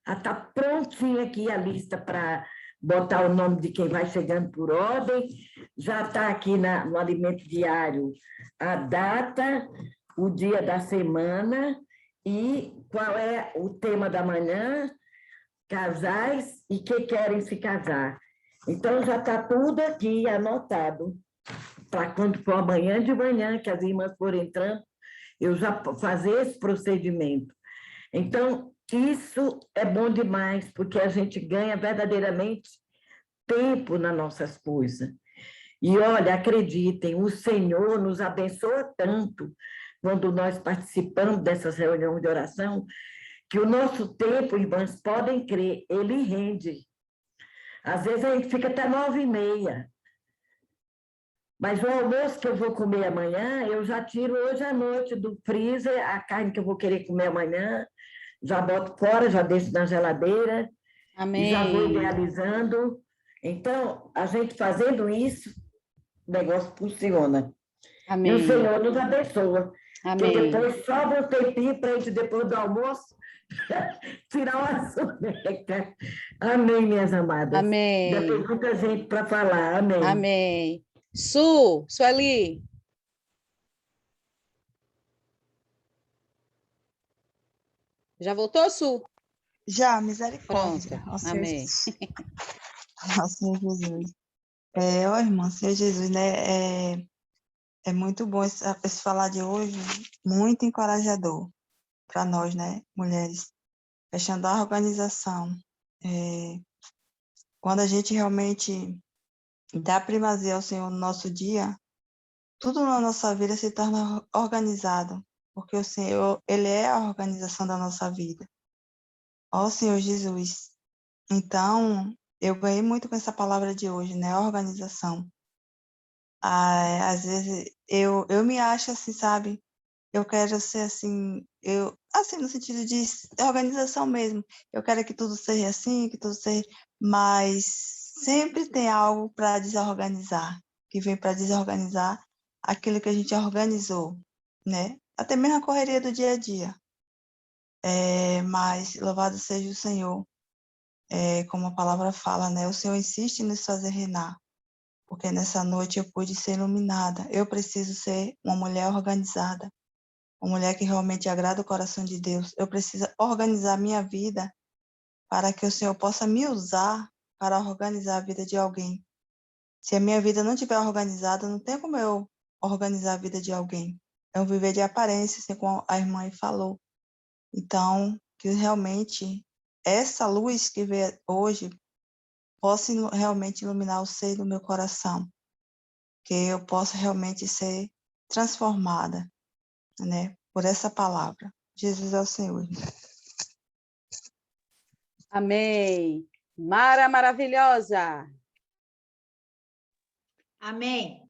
já está prontinha aqui a lista para botar o nome de quem vai chegando por ordem, já está aqui no alimento diário a data, o dia da semana e qual é o tema da manhã, casais e que querem se casar. Então, já está tudo aqui anotado, para quando for amanhã de manhã, que as irmãs forem entrando, eu já fazer esse procedimento. Então, isso é bom demais, porque a gente ganha verdadeiramente tempo nas nossas coisas. E olha, acreditem, o Senhor nos abençoa tanto quando nós participamos dessas reuniões de oração, que o nosso tempo, irmãs, podem crer, ele rende. Às vezes a gente fica até 9h30. Mas o almoço que eu vou comer amanhã, eu já tiro hoje à noite do freezer a carne que eu vou querer comer amanhã, já boto fora, já deixo na geladeira, Amém. e já vou idealizando. Então, a gente fazendo isso, o negócio funciona. Amém. E o Senhor nos abençoa. Amém. Porque depois sobra um tempinho para a gente, depois do almoço, tirar uma soneca. Amém, minhas amadas. Amém. Ainda tem muita gente para falar. Amém. Amém. Sueli. Já voltou, Su? Já, misericórdia. Pronto. Ó Senhor Amém. Jesus. Ó Senhor Jesus. Ó irmã, Senhor Jesus, né? É muito bom esse falar de hoje, muito encorajador para nós, né, mulheres. Fechando a organização. Quando a gente realmente dá primazia ao Senhor no nosso dia, tudo na nossa vida se torna organizado, porque o Senhor, Ele é a organização da nossa vida. Ó Senhor Jesus. Então, eu ganhei muito com essa palavra de hoje, né? Organização. Às vezes, eu me acho assim, sabe? Eu quero ser assim, assim, no sentido de organização mesmo. Eu quero que tudo seja assim, que tudo seja... Mas sempre tem algo para desorganizar, que vem para desorganizar aquilo que a gente organizou, né? Até mesmo a correria do dia a dia. Mas louvado seja o Senhor. Como a palavra fala, né? O Senhor insiste em nos fazer reinar, porque nessa noite eu pude ser iluminada. Eu preciso ser uma mulher organizada, uma mulher que realmente agrada o coração de Deus. Eu preciso organizar minha vida para que o Senhor possa me usar para organizar a vida de alguém. Se a minha vida não estiver organizada, não tem como eu organizar a vida de alguém. É um viver de aparência, assim como a irmã falou. Então, que realmente essa luz que vê hoje possa realmente iluminar o seio do meu coração, que eu possa realmente ser transformada, né, por essa palavra. Jesus é o Senhor. Amém. Mara maravilhosa. Amém.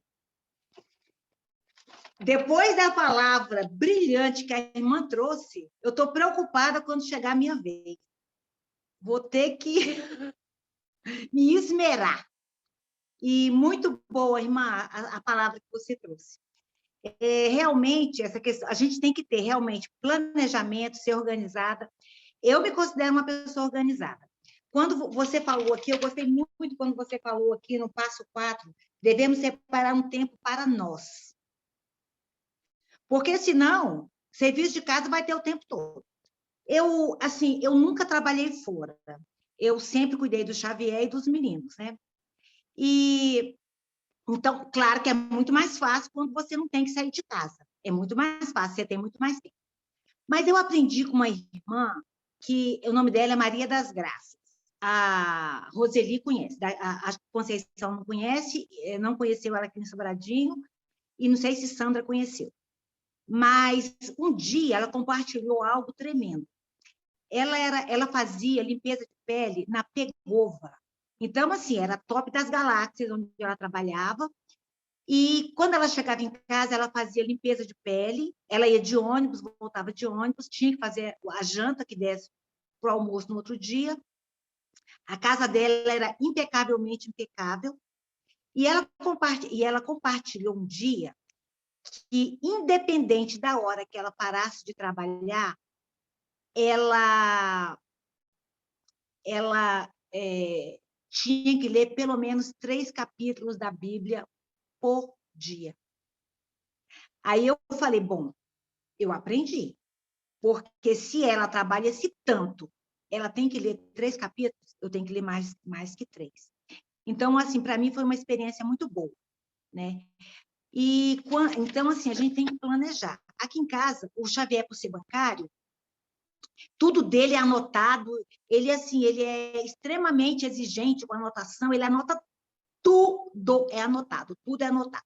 Depois da palavra brilhante que a irmã trouxe, eu estou preocupada quando chegar a minha vez. Vou ter que me esmerar. E muito boa, irmã, a palavra que você trouxe. Realmente, essa questão, a gente tem que ter realmente planejamento, ser organizada. Eu me considero uma pessoa organizada. Quando você falou aqui, eu gostei muito quando você falou aqui no passo 4, devemos separar um tempo para nós. Porque, senão, serviço de casa vai ter o tempo todo. Eu nunca trabalhei fora. Eu sempre cuidei do Xavier e dos meninos, né? E, então, claro que é muito mais fácil quando você não tem que sair de casa. É muito mais fácil, você tem muito mais tempo. Mas eu aprendi com uma irmã, que o nome dela é Maria das Graças. A Roseli conhece, a Conceição não conhece, não conheceu ela aqui em Sobradinho, e não sei se Sandra conheceu. Mas um dia ela compartilhou algo tremendo. Ela fazia limpeza de pele na Pegova. Então, assim, era top das galáxias onde ela trabalhava. E quando ela chegava em casa, ela fazia limpeza de pele, ela ia de ônibus, voltava de ônibus, tinha que fazer a janta que desse para o almoço no outro dia. A casa dela era impecavelmente impecável. E ela compartilhou um dia que, independente da hora que ela parasse de trabalhar, ela tinha que ler pelo menos 3 capítulos da Bíblia por dia. Aí eu falei, bom, eu aprendi, porque se ela trabalha esse tanto, ela tem que ler 3 capítulos, eu tenho que ler mais que 3. Então, assim, para mim foi uma experiência muito boa, né? Então, assim, a gente tem que planejar. Aqui em casa, o Xavier, por ser bancário, tudo dele é anotado, ele é extremamente exigente com a anotação, ele anota tudo, é anotado, tudo é anotado.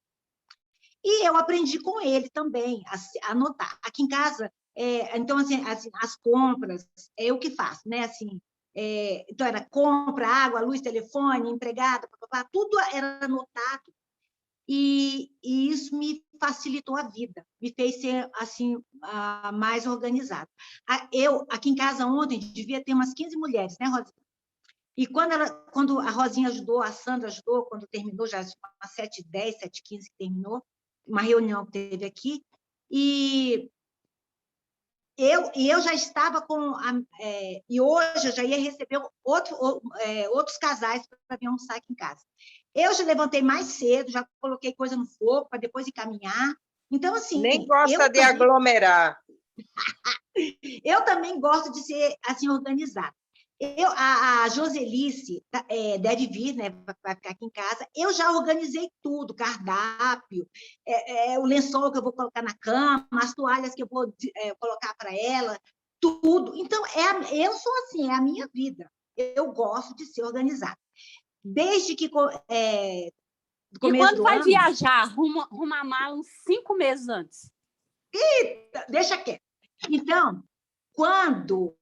E eu aprendi com ele também a anotar. Aqui em casa, então, assim, as compras, é eu que faço, né? Assim, então, era compra, água, luz, telefone, empregada, tudo era anotado. E isso me facilitou a vida, me fez ser assim, mais organizada. Aqui em casa ontem, devia ter umas 15 mulheres, né, Rosinha? E quando a Rosinha ajudou, a Sandra ajudou, quando terminou, já umas 7h10, 7h15 que terminou, uma reunião que teve aqui, e eu já estava e hoje eu já ia receber outros casais para vir almoçar aqui em casa. Eu já levantei mais cedo, já coloquei coisa no fogo para depois ir caminhar. Então, assim... Nem gosta de aglomerar. Eu também gosto de ser assim, organizada. A Joselice deve vir, né, para ficar aqui em casa. Eu já organizei tudo, cardápio, o lençol que eu vou colocar na cama, as toalhas que eu vou colocar para ela, tudo. Então, eu sou assim, é a minha vida. Eu gosto de ser organizada. Desde que... E quando vai viajar, arruma a mala uns 5 meses antes. Deixa quieto. Então, quando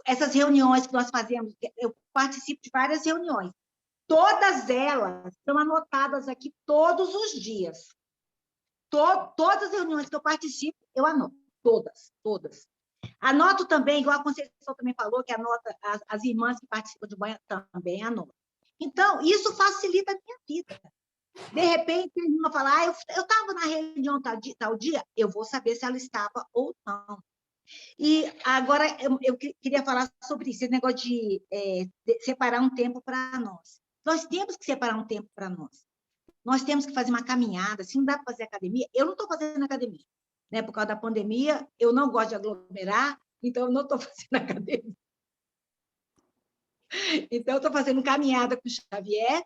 essas reuniões que nós fazemos, eu participo de várias reuniões, todas elas estão anotadas aqui todos os dias. Todas as reuniões que eu participo, eu anoto, todas. Anoto também, igual a Conceição também falou, que anota, as irmãs que participam de banho também anotam. Então, isso facilita a minha vida. De repente, a irmã fala, eu estava na reunião tal dia, eu vou saber se ela estava ou não. E agora eu queria falar sobre isso, esse negócio de separar um tempo para nós. Nós temos que separar um tempo para nós. Nós temos que fazer uma caminhada. Se não dá para fazer academia, eu não estou fazendo academia. Né? Por causa da pandemia, eu não gosto de aglomerar, então eu não estou fazendo academia. Então, eu estou fazendo caminhada com o Xavier.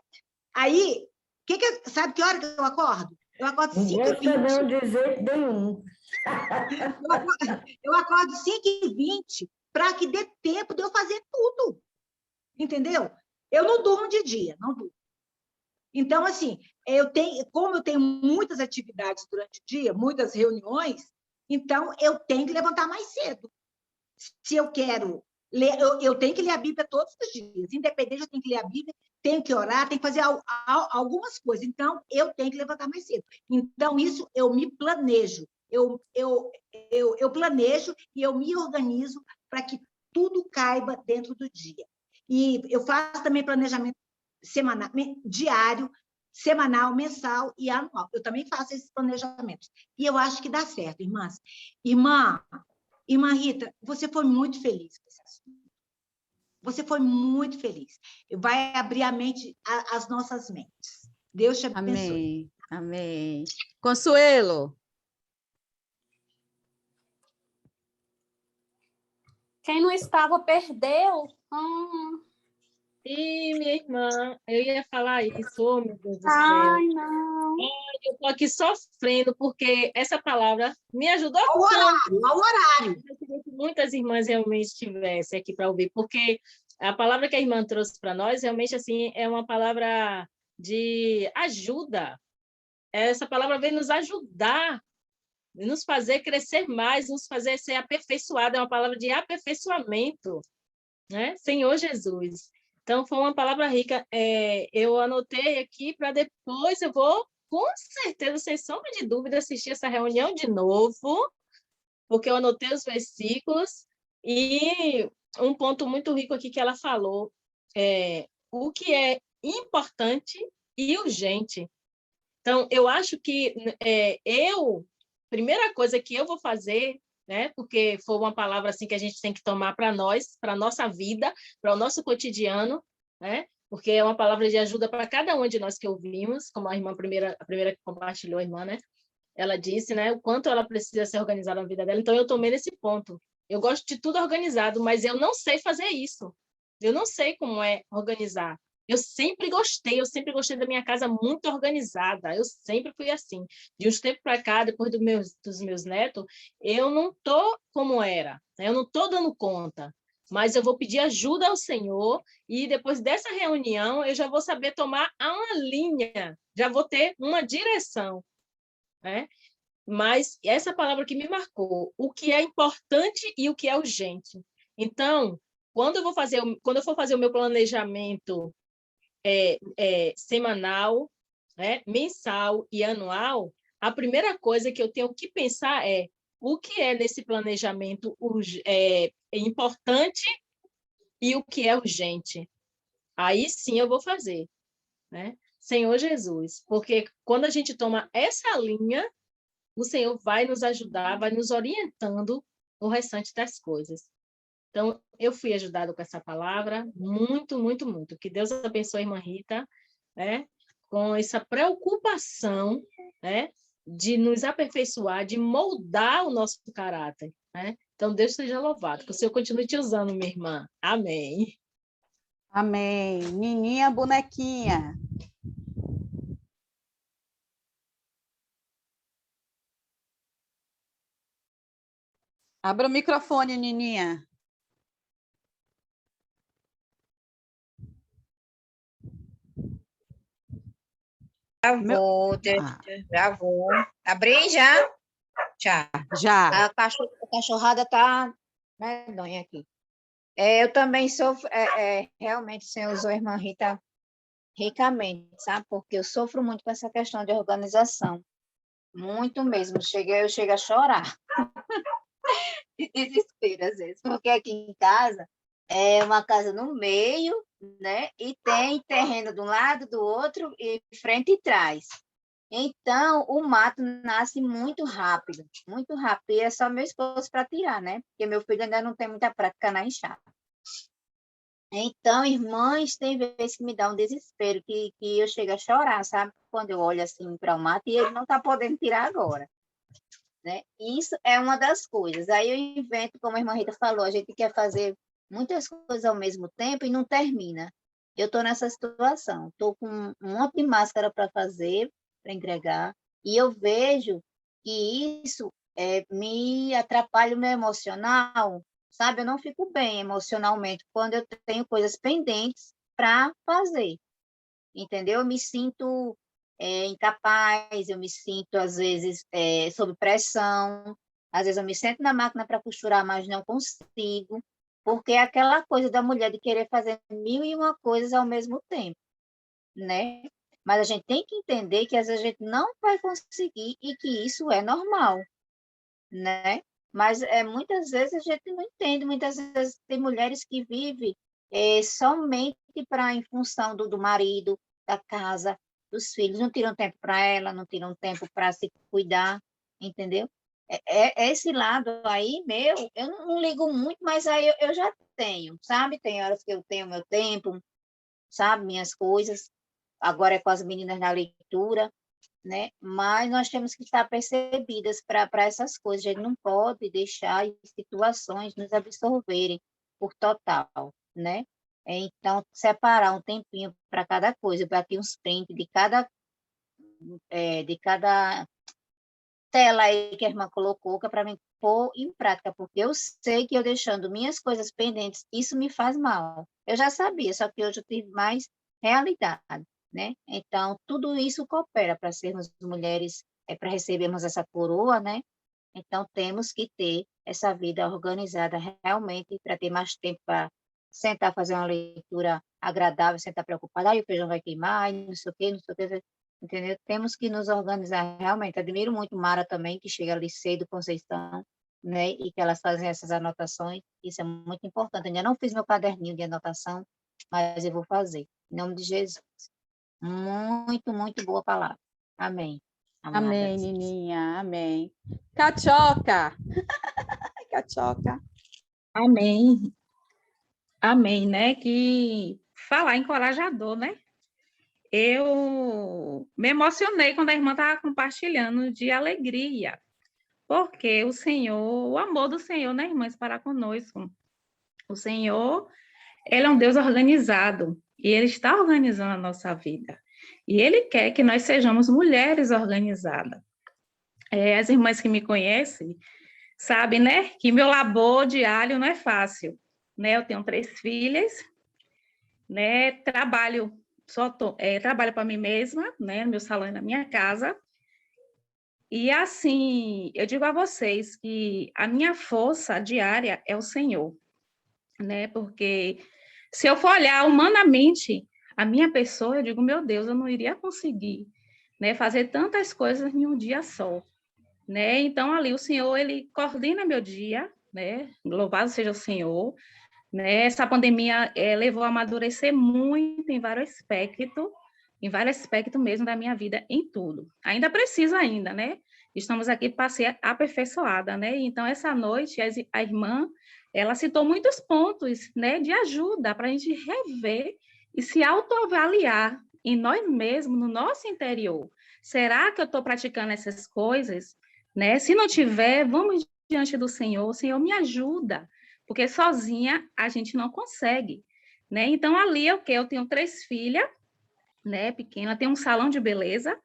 Aí, sabe que hora que eu acordo? Eu acordo 5h20. Não de jeito nenhum. Eu acordo 5h20 para que dê tempo de eu fazer tudo. Entendeu? Eu não durmo de dia, não durmo. Então, assim, como eu tenho muitas atividades durante o dia, muitas reuniões, então eu tenho que levantar mais cedo. Se eu quero ler, eu tenho que ler a Bíblia todos os dias. Independente, eu tenho que ler a Bíblia. tenho que orar, tenho que fazer algumas coisas. Então, eu tenho que levantar mais cedo. Então, isso eu me planejo. Eu planejo e eu me organizo para que tudo caiba dentro do dia. E eu faço também planejamento semanal, diário, semanal, mensal e anual. Eu também faço esses planejamentos. E eu acho que dá certo, irmãs. Irmã Rita, você foi muito feliz com esse assunto. Você foi muito feliz. Vai abrir a mente, as nossas mentes. Deus te abençoe. Amém, amém. Consuelo. Quem não estava, perdeu. E minha irmã, eu ia falar isso, oh, meu Deus do céu. Ai, não. Eu estou aqui sofrendo, porque essa palavra me ajudou Ao horário. Eu queria que muitas irmãs realmente estivessem aqui para ouvir, porque a palavra que a irmã trouxe para nós, realmente, assim, é uma palavra de ajuda. Essa palavra vem nos ajudar, nos fazer crescer mais, nos fazer ser aperfeiçoada, é uma palavra de aperfeiçoamento, né? Senhor Jesus. Então, foi uma palavra rica. Eu anotei aqui para depois, eu vou, com certeza, sem sombra de dúvida, assistir essa reunião de novo, porque eu anotei os versículos, e um ponto muito rico aqui que ela falou, o que é importante e urgente. Então, eu acho que primeira coisa que eu vou fazer, né, porque foi uma palavra assim que a gente tem que tomar para nós, para a nossa vida, para o nosso cotidiano, né, porque é uma palavra de ajuda para cada um de nós que ouvimos, como a primeira que compartilhou, a irmã, né, ela disse, né, o quanto ela precisa ser organizada na vida dela. Então, eu tomei nesse ponto. Eu gosto de tudo organizado, mas eu não sei fazer isso. Eu não sei como é organizar. Eu sempre gostei da minha casa muito organizada. Eu sempre fui assim. De uns tempos para cá, depois dos meus netos, eu não estou como era. Eu não estou dando conta. Mas eu vou pedir ajuda ao Senhor e depois dessa reunião eu já vou saber tomar uma linha, já vou ter uma direção, né? Mas essa palavra que me marcou, o que é importante e o que é urgente. Então, quando eu for fazer o meu planejamento semanal, né, mensal e anual, a primeira coisa que eu tenho que pensar é o que é nesse planejamento importante e o que é urgente. Aí sim eu vou fazer, né? Senhor Jesus, porque quando a gente toma essa linha, o Senhor vai nos ajudar, vai nos orientando o restante das coisas. Então, eu fui ajudada com essa palavra, muito, muito, muito. Que Deus abençoe a irmã Rita, né? Com essa preocupação, né? De nos aperfeiçoar, de moldar o nosso caráter, né? Então, Deus seja louvado, que o Senhor continue te usando, minha irmã. Amém. Amém. Nininha, bonequinha. Abra o microfone, Nininha. Já vou. Abri já? Já. A cachorrada está medonha aqui. Eu também sofro, realmente o Senhor usou a irmã Rita ricamente, sabe? Porque eu sofro muito com essa questão de organização. Muito mesmo. Eu chego a chorar. De desespero, às vezes. Porque aqui em casa é uma casa no meio, né? E tem terreno de um lado, do outro, e frente e trás. Então, o mato nasce muito rápido, muito rápido. E é só meu esposo para tirar, né? Porque meu filho ainda não tem muita prática na enxada. Então, irmãs, tem vezes que me dá um desespero, que eu chego a chorar, sabe? Quando eu olho assim para o mato e ele não está podendo tirar agora. Né? Isso é uma das coisas. Aí eu invento, como a irmã Rita falou, a gente quer fazer muitas coisas ao mesmo tempo e não termina. Eu estou nessa situação, estou com um monte de máscara para fazer, para entregar, e eu vejo que isso me atrapalha o meu emocional, sabe? Eu não fico bem emocionalmente quando eu tenho coisas pendentes para fazer, entendeu? Eu me sinto incapaz, eu me sinto, às vezes, sob pressão, às vezes eu me sento na máquina para costurar, mas não consigo, porque é aquela coisa da mulher de querer fazer 1001 coisas ao mesmo tempo. né? Mas a gente tem que entender que às vezes a gente não vai conseguir e que isso é normal, né? Mas muitas vezes a gente não entende, muitas vezes tem mulheres que vivem somente em função do marido, da casa, dos filhos, não tiram tempo para ela, não tiram tempo para se cuidar, entendeu? Esse lado aí, eu não ligo muito, mas aí eu já tenho, sabe? Tem horas que eu tenho meu tempo, sabe? Minhas coisas, agora é com as meninas na leitura, né? Mas nós temos que estar percebidas para essas coisas, a gente não pode deixar situações nos absorverem por total, né? Então, separar um tempinho para cada coisa, eu bati uns prints de cada tela aí que a irmã colocou, que é para mim pôr em prática, porque eu sei que eu deixando minhas coisas pendentes, isso me faz mal. Eu já sabia, só que hoje eu tive mais realidade, né? Então, tudo isso coopera para sermos mulheres, para recebermos essa coroa, né? Então, temos que ter essa vida organizada realmente, para ter mais tempo para sentar, fazer uma leitura agradável, sentar preocupada, o feijão vai queimar, não sei o quê, não sei o quê, entendeu? Temos que nos organizar realmente. Admiro muito Mara também, que chega ali cedo, Conceição, né? E que elas fazem essas anotações, isso é muito importante. Eu ainda não fiz meu caderninho de anotação, mas eu vou fazer, em nome de Jesus. Muito, muito boa palavra. Amém. Amadas. Amém, Nininha, amém. Cachoca! Cachoca. Amém. Amém, né? Que falar encorajador, né? Eu me emocionei quando a irmã estava compartilhando de alegria, porque o amor do Senhor, né, irmãs, para conosco. O Senhor, Ele é um Deus organizado, e Ele está organizando a nossa vida. E Ele quer que nós sejamos mulheres organizadas. As irmãs que me conhecem sabem, né, que meu labor diário não é fácil, né? Eu tenho 3 filhas, né? Trabalho para mim mesma, né? No meu salão e na minha casa. E assim, eu digo a vocês que a minha força diária é o Senhor, né? Porque se eu for olhar humanamente a minha pessoa, eu digo, meu Deus, eu não iria conseguir, né, fazer tantas coisas em um dia só, né? Então, ali, o Senhor, Ele coordena meu dia, né? Louvado seja o Senhor, né? Essa pandemia levou a amadurecer muito em vários aspectos mesmo da minha vida, em tudo. Ainda precisa ainda, né? Estamos aqui para ser aperfeiçoada, né? Então, essa noite, a irmã, ela citou muitos pontos, né, de ajuda para a gente rever e se autoavaliar em nós mesmos, no nosso interior. Será que eu estou praticando essas coisas? Né? Se não tiver, vamos diante do Senhor. O Senhor me ajuda, porque sozinha a gente não consegue, né? Então, ali eu tenho 3 filhas, né, pequena, tem um salão de beleza,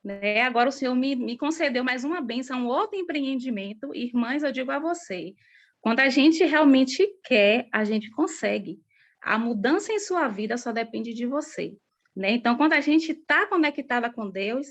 né? Agora o Senhor me concedeu mais uma bênção, um outro empreendimento. Irmãs, eu digo a você, quando a gente realmente quer, a gente consegue. A mudança em sua vida só depende de você, né? Então, quando a gente está conectada com Deus,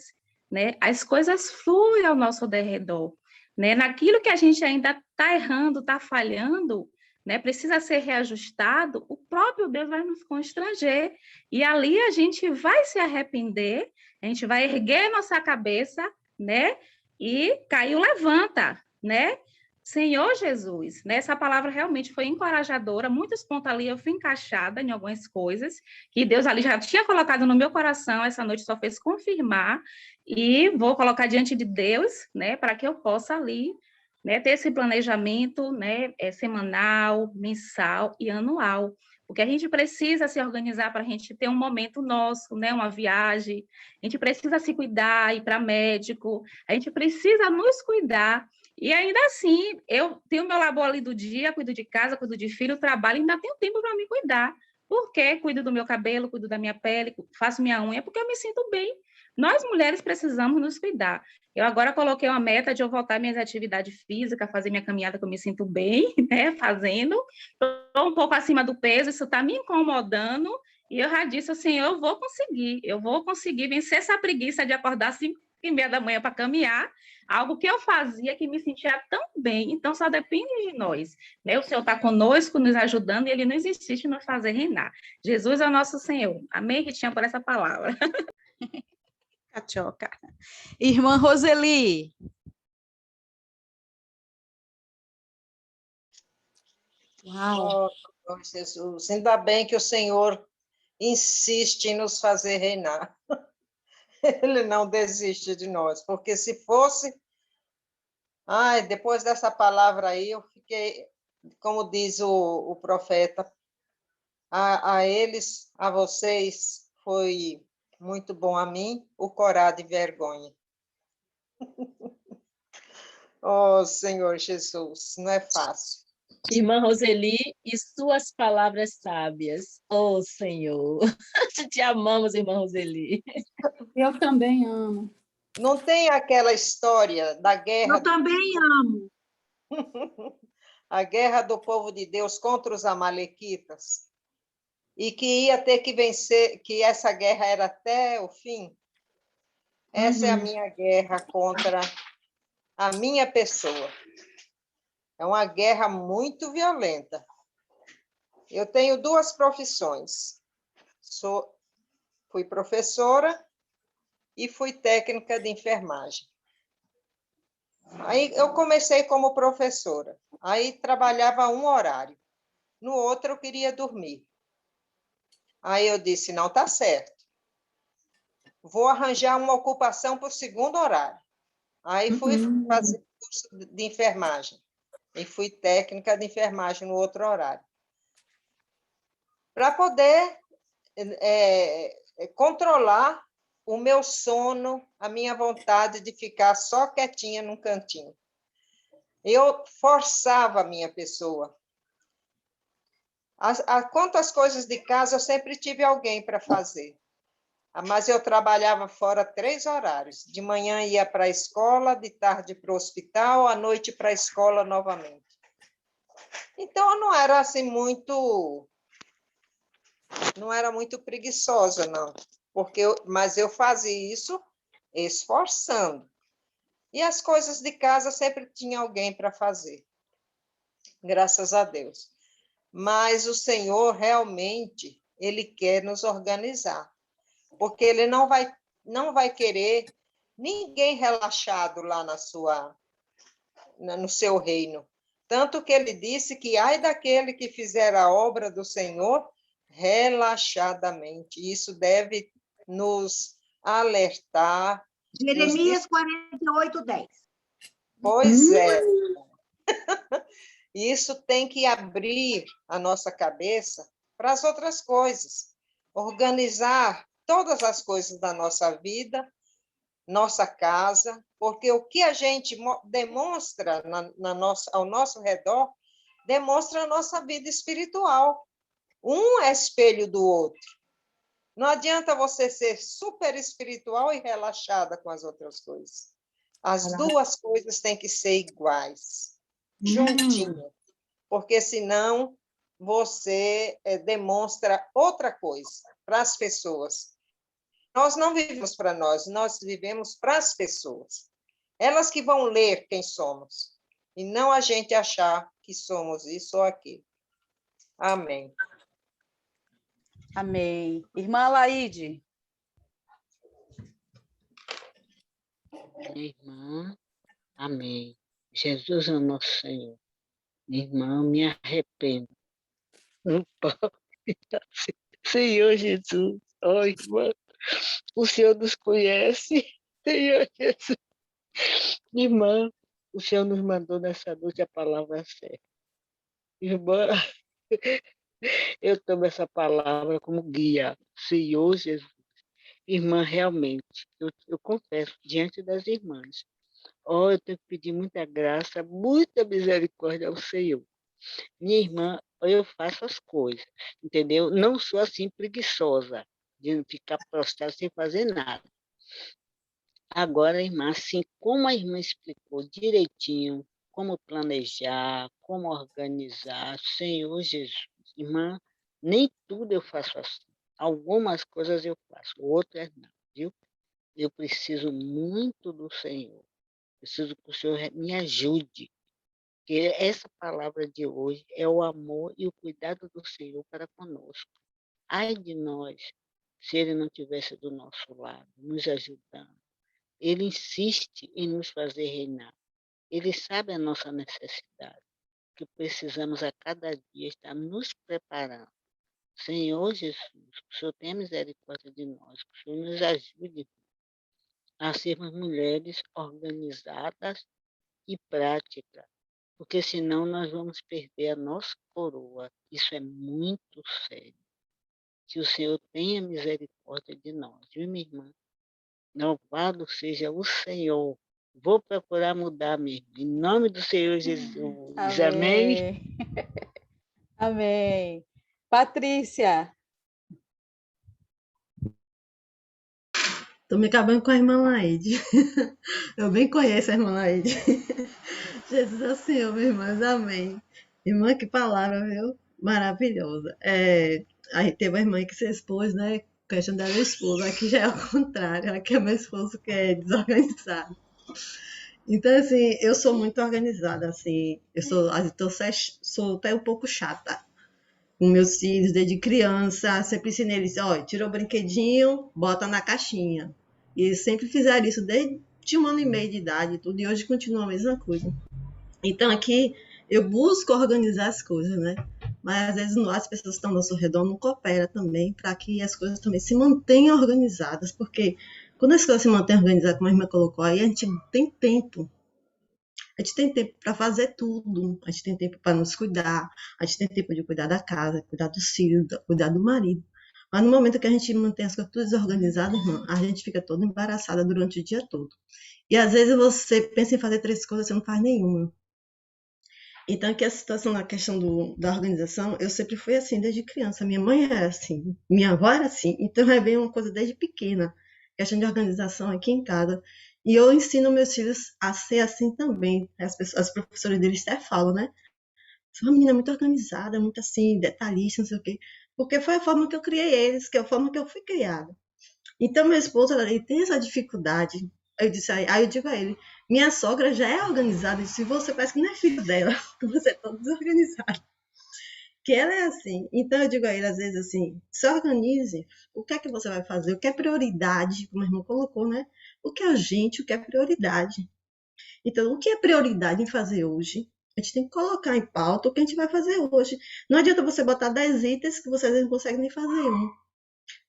né, as coisas fluem ao nosso derredor, né? Naquilo que a gente ainda está errando, está falhando, né, precisa ser reajustado, o próprio Deus vai nos constranger, e ali a gente vai se arrepender, a gente vai erguer nossa cabeça, né, e caiu, levanta, né? Senhor Jesus, né? Essa palavra realmente foi encorajadora, muitos pontos ali eu fui encaixada em algumas coisas, que Deus ali já tinha colocado no meu coração, essa noite só fez confirmar, e vou colocar diante de Deus, né, para que eu possa ali, né, ter esse planejamento, né, semanal, mensal e anual, porque a gente precisa se organizar para a gente ter um momento nosso, né, uma viagem, a gente precisa se cuidar, ir para médico, a gente precisa nos cuidar, e ainda assim, eu tenho meu labor ali do dia, cuido de casa, cuido de filho, trabalho, ainda tenho tempo para me cuidar, porque cuido do meu cabelo, cuido da minha pele, faço minha unha, porque eu me sinto bem. Nós, mulheres, precisamos nos cuidar. Eu agora coloquei uma meta de eu voltar às minhas atividades físicas, fazer minha caminhada, que eu me sinto bem, né, fazendo. Estou um pouco acima do peso, isso está me incomodando, e eu já disse assim, eu vou conseguir vencer essa preguiça de acordar 5h30 para caminhar, algo que eu fazia que me sentia tão bem. Então, só depende de nós, né? O Senhor está conosco, nos ajudando, e Ele não insiste em nos fazer reinar. Jesus é o nosso Senhor. Amém, Ritinha, por essa palavra. Cachoca. Irmã Roseli. Uau. Oh, Jesus, ainda bem que o Senhor insiste em nos fazer reinar. Ele não desiste de nós, porque se fosse... Ai, depois dessa palavra aí, eu fiquei, como diz o profeta, a eles, a vocês, foi muito bom, a mim, o corar de vergonha. Oh, Senhor Jesus, não é fácil. Irmã Roseli, e suas palavras sábias. Oh, Senhor. Te amamos, irmã Roseli. Eu também amo. Não tem aquela história da guerra... Eu também amo. A guerra do povo de Deus contra os amalequitas, e que ia ter que vencer, que essa guerra era até o fim. Essa é a minha guerra contra a minha pessoa. É uma guerra muito violenta. Eu tenho 2 profissões. Fui professora e fui técnica de enfermagem. Aí eu comecei como professora. Aí trabalhava um horário. No outro eu queria dormir. Aí eu disse, não está certo. Vou arranjar uma ocupação para o 2º horário. Aí fui fazer curso de enfermagem. E fui técnica de enfermagem no outro horário. Para poder controlar o meu sono, a minha vontade de ficar só quietinha num cantinho. Eu forçava a minha pessoa. Quanto às coisas de casa, eu sempre tive alguém para fazer. Mas eu trabalhava fora 3 horários. De manhã ia para a escola, de tarde para o hospital, à noite para a escola novamente. Então, eu não era assim muito... Não era muito preguiçosa, não. Mas eu fazia isso esforçando. E as coisas de casa sempre tinha alguém para fazer. Graças a Deus. Mas o Senhor, realmente, Ele quer nos organizar. Porque Ele não vai querer ninguém relaxado lá no seu reino. Tanto que Ele disse que ai daquele que fizer a obra do Senhor relaxadamente. Isso deve nos alertar. Jeremias 48:10. Pois é. Isso tem que abrir a nossa cabeça para as outras coisas. Organizar todas as coisas da nossa vida, nossa casa, porque o que a gente demonstra ao nosso redor demonstra a nossa vida espiritual. Um é espelho do outro. Não adianta você ser super espiritual e relaxada com as outras coisas. As 2 coisas têm que ser iguais, juntinhas, porque senão você demonstra outra coisa para as pessoas. Nós não vivemos para nós vivemos para as pessoas. Elas que vão ler quem somos, e não a gente achar que somos isso ou aquilo. Amém. Amém. Irmã Laide. Minha irmã, amém. Jesus é o nosso Senhor. Minha irmã, me arrependo. Não pode assim. Senhor Jesus, ó irmã, o Senhor nos conhece. Senhor Jesus. Irmã, o Senhor nos mandou nessa noite a palavra certa. Irmã, eu tomo essa palavra como guia. Senhor Jesus. Irmã, realmente, eu confesso diante das irmãs, eu tenho que pedir muita graça, muita misericórdia ao Senhor. Minha irmã, eu faço as coisas, entendeu? Não sou assim preguiçosa, de ficar prostrada sem fazer nada. Agora, irmã, assim como a irmã explicou direitinho, como planejar, como organizar, Senhor Jesus, irmã, nem tudo eu faço assim. Algumas coisas eu faço, outras não, viu? Eu preciso muito do Senhor. Preciso que o Senhor me ajude. Que essa palavra de hoje é o amor e o cuidado do Senhor para conosco. Ai de nós, se Ele não estivesse do nosso lado, nos ajudando. Ele insiste em nos fazer reinar. Ele sabe a nossa necessidade, que precisamos a cada dia estar nos preparando. Senhor Jesus, que o Senhor tenha misericórdia de nós, que o Senhor nos ajude a sermos mulheres organizadas e práticas, porque senão nós vamos perder a nossa coroa. Isso é muito sério. Que o Senhor tenha misericórdia de nós, viu, minha irmã? Louvado seja o Senhor. Vou procurar mudar mesmo. Em nome do Senhor Jesus. Amém. Amém. Amém. Patrícia. Estou me acabando com a irmã Laide. Eu bem conheço a irmã Laide. Jesus é o Senhor, meus irmãos. Amém. Irmã, que palavra, viu? Maravilhosa. Aí teve a irmã que se expôs, né? Questão dela esposa. Aqui já é o contrário. Aqui é meu esposo que é desorganizado. Então, assim, eu sou muito organizada, assim. Eu sou até um pouco chata com meus filhos desde criança. Sempre ensinei eles, ó, tira o brinquedinho, bota na caixinha. E eles sempre fizeram isso desde 1 ano e meio de idade e tudo. E hoje continua a mesma coisa. Então, aqui eu busco organizar as coisas, né? Mas às vezes as pessoas que estão ao nosso redor não cooperam também para que as coisas também se mantenham organizadas, porque quando as coisas se mantêm organizadas, como a irmã colocou aí, a gente tem tempo. A gente tem tempo para fazer tudo, a gente tem tempo para nos cuidar, a gente tem tempo de cuidar da casa, cuidar dos filhos, cuidar do marido. Mas no momento que a gente mantém as coisas tudo desorganizadas, irmã, a gente fica toda embaraçada durante o dia todo. E às vezes você pensa em fazer 3 coisas, você não faz nenhuma. Então, aqui a situação na questão da organização, eu sempre fui assim desde criança. Minha mãe era assim, minha avó era assim. Então, é bem uma coisa desde pequena, questão de organização aqui em casa. E eu ensino meus filhos a ser assim também. As professoras deles até falam, né? Sou uma menina muito organizada, muito assim, detalhista, não sei o quê. Porque foi a forma que eu criei eles, que é a forma que eu fui criada. Então, meu esposo, ele tem essa dificuldade. Aí eu digo a ele, minha sogra já é organizada, e se você parece que não é filho dela, você é todo desorganizado. Que ela é assim. Então eu digo a ele, às vezes, assim, se organize, o que é que você vai fazer? O que é prioridade, como a irmã colocou, né? O que é urgente, o que é prioridade. Então, o que é prioridade em fazer hoje? A gente tem que colocar em pauta o que a gente vai fazer hoje. Não adianta você botar 10 itens que você às vezes não consegue nem fazer um.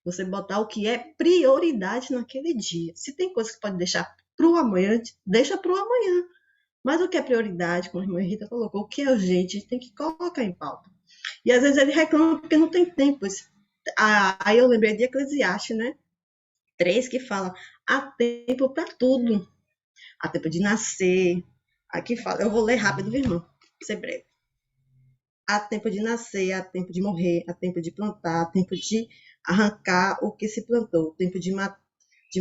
Você botar o que é prioridade naquele dia. Se tem coisa que pode deixar para o amanhã, deixa para o amanhã. Mas o que é prioridade, como a irmã Rita colocou, o que é urgente, a gente tem que colocar em pauta. E às vezes ele reclama porque não tem tempo. Aí eu lembrei de Eclesiastes, né? 3, que fala, há tempo para tudo. Há tempo de nascer. Aqui fala, eu vou ler rápido, viu, irmão? Pra ser breve. Há tempo de nascer, há tempo de morrer, há tempo de plantar, há tempo de arrancar o que se plantou, tempo de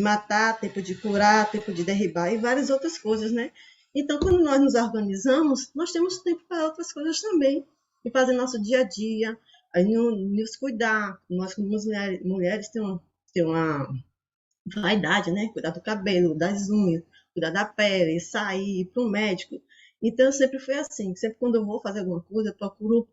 matar, tempo de curar, tempo de derribar e várias outras coisas, né? Então, quando nós nos organizamos, nós temos tempo para outras coisas também. E fazer nosso dia a dia, aí nos cuidar. Nós, como mulheres, temos uma vaidade, né? Cuidar do cabelo, das unhas, cuidar da pele, sair, ir para o médico. Então, eu sempre fui assim. Sempre quando eu vou fazer alguma coisa, eu procuro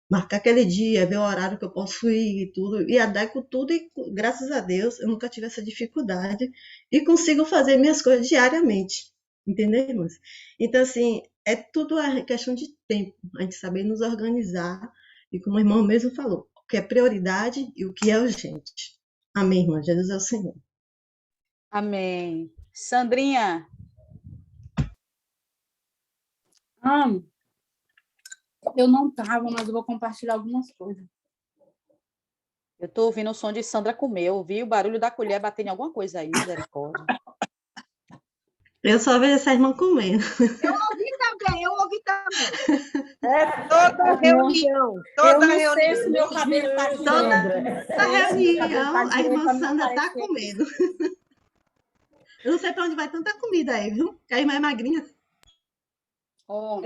marcar aquele dia, ver o horário que eu posso ir e tudo, e adequo tudo, e graças a Deus eu nunca tive essa dificuldade e consigo fazer minhas coisas diariamente, entendeu, irmãs? Então, assim, é tudo a questão de tempo, a gente saber nos organizar, e como o irmão mesmo falou, o que é prioridade e o que é urgente. Amém, irmã? Jesus é o Senhor. Amém. Sandrinha. Eu não estava, mas eu vou compartilhar algumas coisas. Eu estou ouvindo o som de Sandra comer. Eu ouvi o barulho da colher batendo em alguma coisa aí, misericórdia. Eu só vejo essa irmã comendo. Eu ouvi também. É toda reunião. Toda reunião. Sei se meu cabelo está aqui. Toda reunião, a irmã Sandra está comendo. Eu não sei para onde vai tanta comida aí, viu? A irmã é magrinha.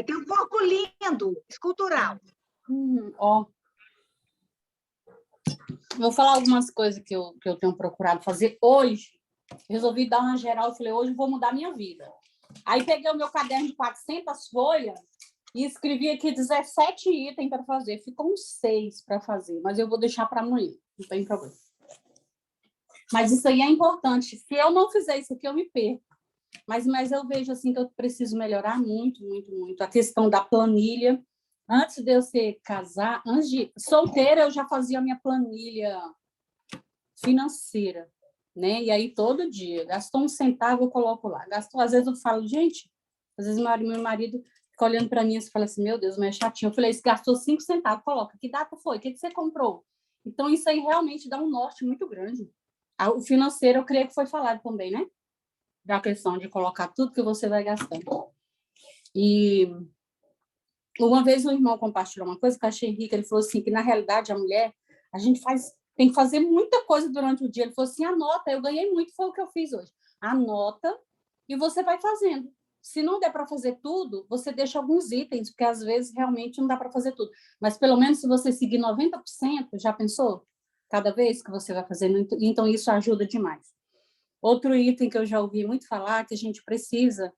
Tem um porco lindo, escultural. Vou falar algumas coisas que eu tenho procurado fazer hoje, Resolvi dar uma geral, eu falei, hoje eu vou mudar minha vida. Aí peguei o meu caderno de 400 folhas e escrevi aqui 17 itens para fazer. Ficou uns 6 para fazer, mas eu vou deixar para amanhã, não tem problema. Mas isso aí é importante. Se eu não fizer isso aqui, eu me perco. Mas eu vejo assim que eu preciso melhorar muito, muito, muito. A questão da planilha. Antes de eu ser casar, antes de solteira, eu já fazia a minha planilha financeira, né? E aí todo dia, gastou 1 centavo, eu coloco lá. Gastou, às vezes eu falo, gente, às vezes meu marido fica olhando para mim e fala assim, meu Deus, mas é chatinho. Eu falei, você gastou 5 centavos, coloca. Que data foi? O que você comprou? Então, isso aí realmente dá um norte muito grande. O financeiro, eu creio que foi falado também, né? Da questão de colocar tudo que você vai gastando. E uma vez um irmão compartilhou uma coisa que eu achei rica, ele falou assim, que na realidade a mulher, a gente tem que fazer muita coisa durante o dia. Ele falou assim, anota, eu ganhei muito, foi o que eu fiz hoje. Anota e você vai fazendo. Se não der para fazer tudo, você deixa alguns itens, porque às vezes realmente não dá para fazer tudo. Mas pelo menos se você seguir 90%, já pensou? Cada vez que você vai fazendo, então isso ajuda demais. Outro item que eu já ouvi muito falar, que a gente precisa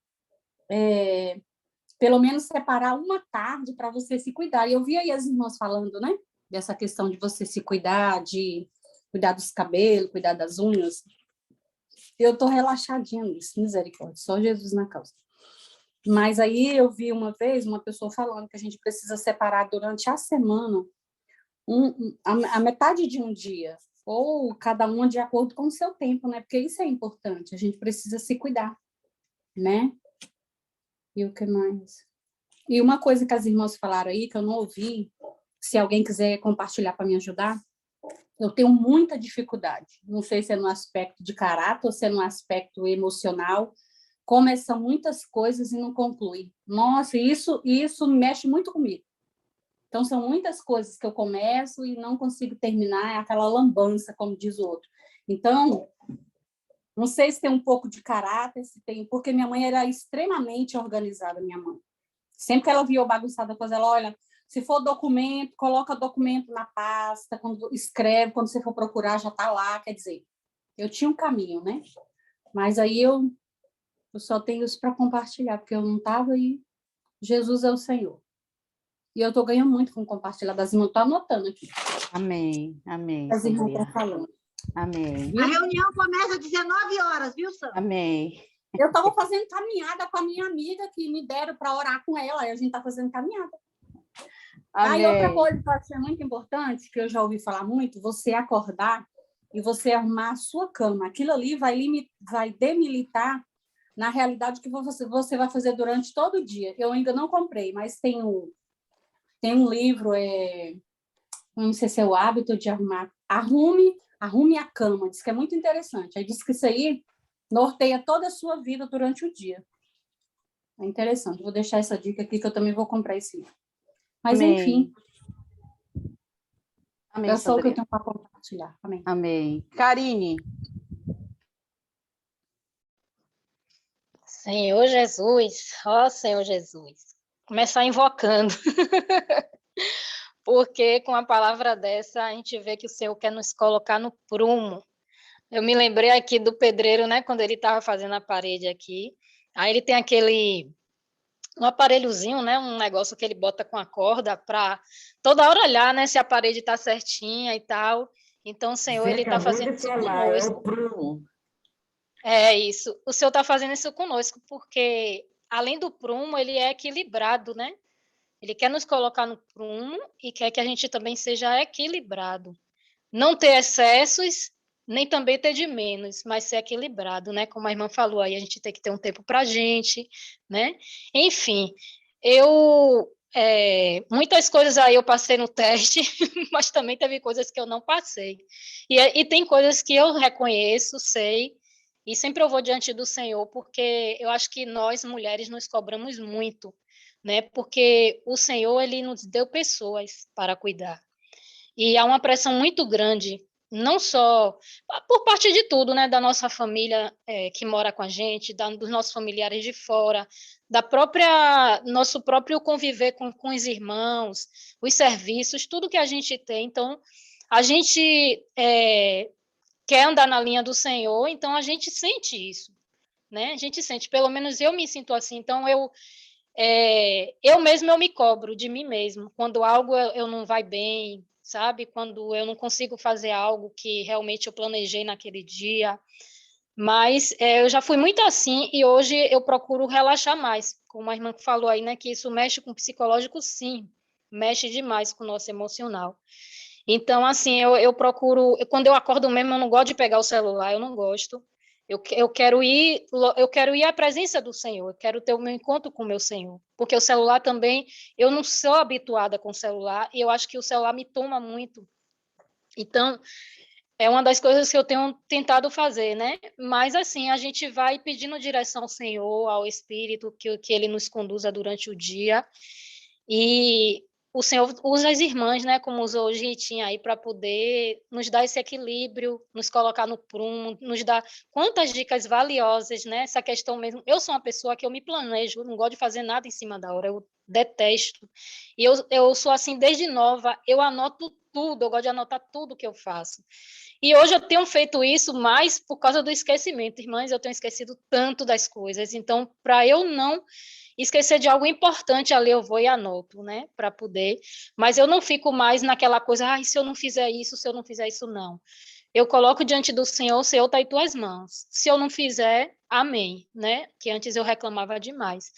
pelo menos separar uma tarde para você se cuidar. E eu vi aí as irmãs falando, né? Dessa questão de você se cuidar, de cuidar dos cabelos, cuidar das unhas. Eu estou relaxadinha nisso, misericórdia, só Jesus na causa. Mas aí eu vi uma vez uma pessoa falando que a gente precisa separar durante a semana a metade de um dia, ou cada uma de acordo com o seu tempo, né? Porque isso é importante, a gente precisa se cuidar, né? E o que mais? E uma coisa que as irmãs falaram aí, que eu não ouvi, se alguém quiser compartilhar para me ajudar, eu tenho muita dificuldade. Não sei se é no aspecto de caráter ou se é no aspecto emocional. Começa muitas coisas e não conclui. Nossa, isso mexe muito comigo. Então, são muitas coisas que eu começo e não consigo terminar, é aquela lambança, como diz o outro. Então, não sei se tem um pouco de caráter, se tem, porque minha mãe era extremamente organizada, minha mãe. Sempre que ela via eu bagunçada coisa, ela, olha, se for documento, coloca documento na pasta, quando escreve, quando você for procurar, já está lá, quer dizer, eu tinha um caminho, né? Mas aí eu só tenho isso para compartilhar, porque eu não estava aí. Jesus é o Senhor. E eu estou ganhando muito com compartilhar das irmãs, estou anotando aqui. Amém, amém. As irmãs estão falando. Amém. A reunião começa às 19 horas, viu, Sandra? Amém. Eu estava fazendo caminhada com a minha amiga, que me deram para orar com ela, e a gente está fazendo caminhada. Aí, outra coisa que eu achei muito importante, que eu já ouvi falar muito, você acordar e você arrumar a sua cama. Aquilo ali vai demilitar na realidade que você vai fazer durante todo o dia. Eu ainda não comprei, mas tem um livro, não sei se é o hábito de arrumar. Arrume a cama, diz que é muito interessante. Aí diz que isso aí norteia toda a sua vida durante o dia. É interessante. Vou deixar essa dica aqui, que eu também vou comprar esse livro. Mas, Amém. enfim. Amém, É só o que eu Sandrinha. tenho para compartilhar. Amém. Amém. Karine. Senhor Jesus, ó Senhor Jesus, começar invocando, porque com a palavra dessa a gente vê que o Senhor quer nos colocar no prumo. Eu me lembrei aqui do pedreiro, né, quando ele estava fazendo a parede aqui, aí ele tem um aparelhozinho, né, um negócio que ele bota com a corda para toda hora olhar, né, se a parede está certinha e tal. Então o Senhor, Você ele está acabou fazendo de isso falar, é conosco. o prumo. É isso. O Senhor está fazendo isso conosco, porque, além do prumo, ele é equilibrado, né? Ele quer nos colocar no prumo e quer que a gente também seja equilibrado. Não ter excessos, nem também ter de menos, mas ser equilibrado, né? Como a irmã falou aí, a gente tem que ter um tempo para a gente, né? Enfim, muitas coisas aí eu passei no teste, mas também teve coisas que eu não passei. E tem coisas que eu reconheço, sei, e sempre eu vou diante do Senhor, porque eu acho que nós, mulheres, nos cobramos muito, né? Porque o Senhor, ele nos deu pessoas para cuidar. E há uma pressão muito grande, não só por parte de tudo, né? Da nossa família que mora com a gente, dos nossos familiares de fora, nosso próprio conviver com os irmãos, os serviços, tudo que a gente tem. Então, a gente quer andar na linha do Senhor, então a gente sente isso, né? A gente sente, pelo menos eu me sinto assim, então eu mesmo eu me cobro de mim mesmo, quando algo eu não vai bem, sabe? Quando eu não consigo fazer algo que realmente eu planejei naquele dia, mas eu já fui muito assim e hoje eu procuro relaxar mais, como a irmã falou aí, né, que isso mexe com o psicológico, sim, mexe demais com o nosso emocional. Então, assim, eu procuro, quando eu acordo mesmo, eu não gosto de pegar o celular, eu não gosto. Eu quero ir à presença do Senhor, eu quero ter o meu encontro com o meu Senhor, porque o celular também, eu não sou habituada com o celular, e eu acho que o celular me toma muito. Então, é uma das coisas que eu tenho tentado fazer, né? Mas, assim, a gente vai pedindo direção ao Senhor, ao Espírito, que Ele nos conduza durante o dia, e o Senhor usa as irmãs, né, como usou hoje Ritinha aí, para poder nos dar esse equilíbrio, nos colocar no prumo, nos dar quantas dicas valiosas, né? Essa questão mesmo. Eu sou uma pessoa que eu me planejo, não gosto de fazer nada em cima da hora, eu detesto. E eu sou assim desde nova, eu anoto tudo, eu gosto de anotar tudo que eu faço. E hoje eu tenho feito isso mais por causa do esquecimento, irmãs, eu tenho esquecido tanto das coisas. Então, para eu não esquecer de algo importante ali, eu vou e anoto, né, para poder, mas eu não fico mais naquela coisa, se eu não fizer isso, se eu não fizer isso, não. Eu coloco diante do Senhor, o Senhor está em tuas mãos. Se eu não fizer, amém, né, que antes eu reclamava demais.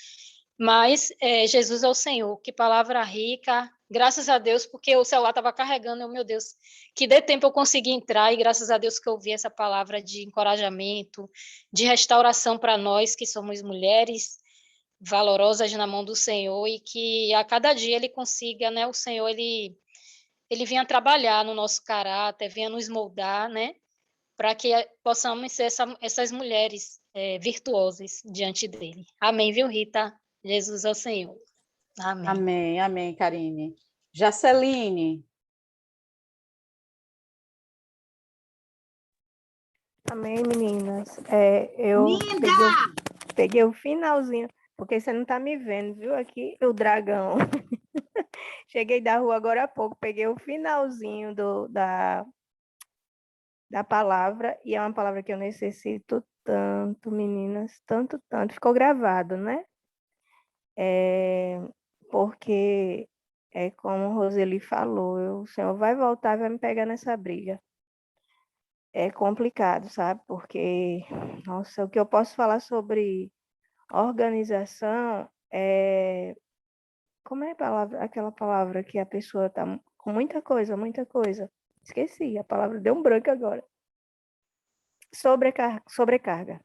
Mas Jesus é o Senhor, que palavra rica, graças a Deus, porque o celular estava carregando, meu Deus, que dê tempo eu consegui entrar, e graças a Deus que eu ouvi essa palavra de encorajamento, de restauração para nós que somos mulheres, valorosas na mão do Senhor e que a cada dia ele consiga, né, o Senhor ele venha trabalhar no nosso caráter, venha nos moldar, né, para que possamos ser essas mulheres virtuosas diante dele. Amém, viu, Rita? Jesus é o Senhor. Amém. Amém, amém, Karine. Jaceline. Amém, meninas. Eu Linda! peguei o finalzinho, porque você não está me vendo, viu? Aqui, o dragão. Cheguei da rua agora há pouco, peguei o finalzinho da palavra, e é uma palavra que eu necessito tanto, meninas, tanto, tanto. Ficou gravado, né? Porque é como a Roseli falou, o Senhor vai voltar e vai me pegar nessa briga. É complicado, sabe? Porque, nossa, o que eu posso falar sobre organização é... Como é a palavra, aquela palavra que a pessoa tá com muita coisa, muita coisa? Esqueci, a palavra deu um branco agora. Sobrecarga.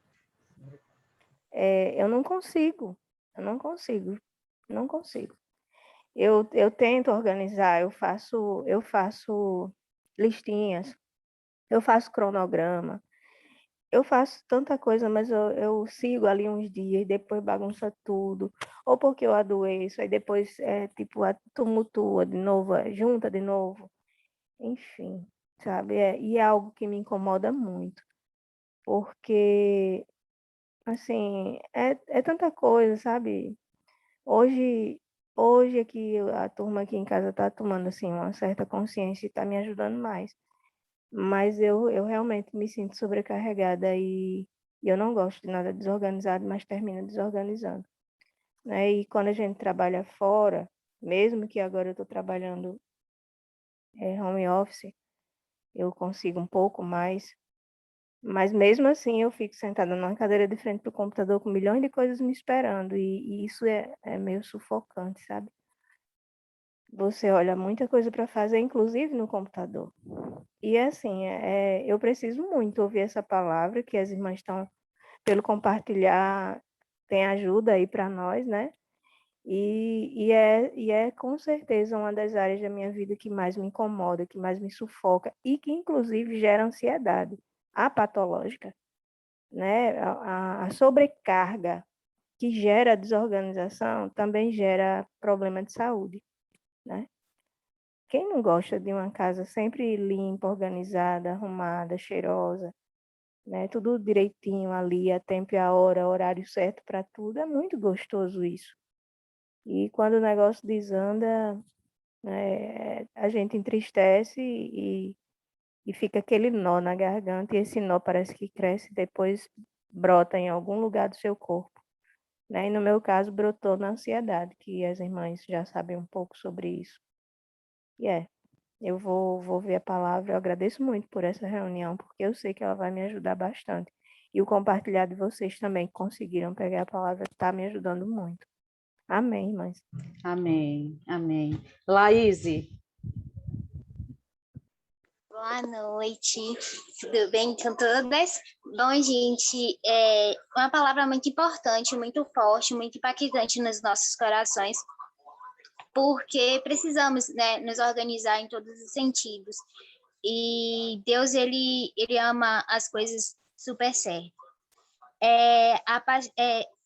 Eu não consigo. Eu tento organizar, eu faço listinhas, eu faço cronograma, eu faço tanta coisa, mas eu sigo ali uns dias, depois bagunça tudo, ou porque eu adoeço, aí depois tipo, tumultua de novo, junta de novo, enfim, sabe? E é algo que me incomoda muito, porque, assim, é tanta coisa, sabe? Hoje, hoje aqui, a turma aqui em casa está tomando, assim, uma certa consciência e está me ajudando mais. Mas eu realmente me sinto sobrecarregada e eu não gosto de nada desorganizado, mas termino desorganizando, né? E quando a gente trabalha fora, mesmo que agora eu estou trabalhando home office, eu consigo um pouco mais, mas mesmo assim eu fico sentada numa cadeira de frente para o computador com milhões de coisas me esperando e isso é meio sufocante, sabe? Você olha muita coisa para fazer, inclusive no computador. E assim, eu preciso muito ouvir essa palavra, que as irmãs estão, pelo compartilhar, tem ajuda aí para nós, né? E é com certeza uma das áreas da minha vida que mais me incomoda, que mais me sufoca e que inclusive gera ansiedade, a patológica, né? A sobrecarga que gera desorganização também gera problema de saúde, né? Quem não gosta de uma casa sempre limpa, organizada, arrumada, cheirosa, né? Tudo direitinho ali, a tempo e a hora, horário certo para tudo, é muito gostoso isso. E quando o negócio desanda, né, a gente entristece e e fica aquele nó na garganta, e esse nó parece que cresce e depois brota em algum lugar do seu corpo, né? E no meu caso, brotou na ansiedade, que as irmãs já sabem um pouco sobre isso. E eu vou ver a palavra, eu agradeço muito por essa reunião, porque eu sei que ela vai me ajudar bastante. E o compartilhar de vocês também, que conseguiram pegar a palavra, está me ajudando muito. Amém, irmãs. Amém, amém. Laíse. Boa noite, tudo bem com todas? Bom, gente, uma palavra muito importante, muito forte, muito impactante nos nossos corações, porque precisamos, né, nos organizar em todos os sentidos. E Deus, ele ama as coisas super certo.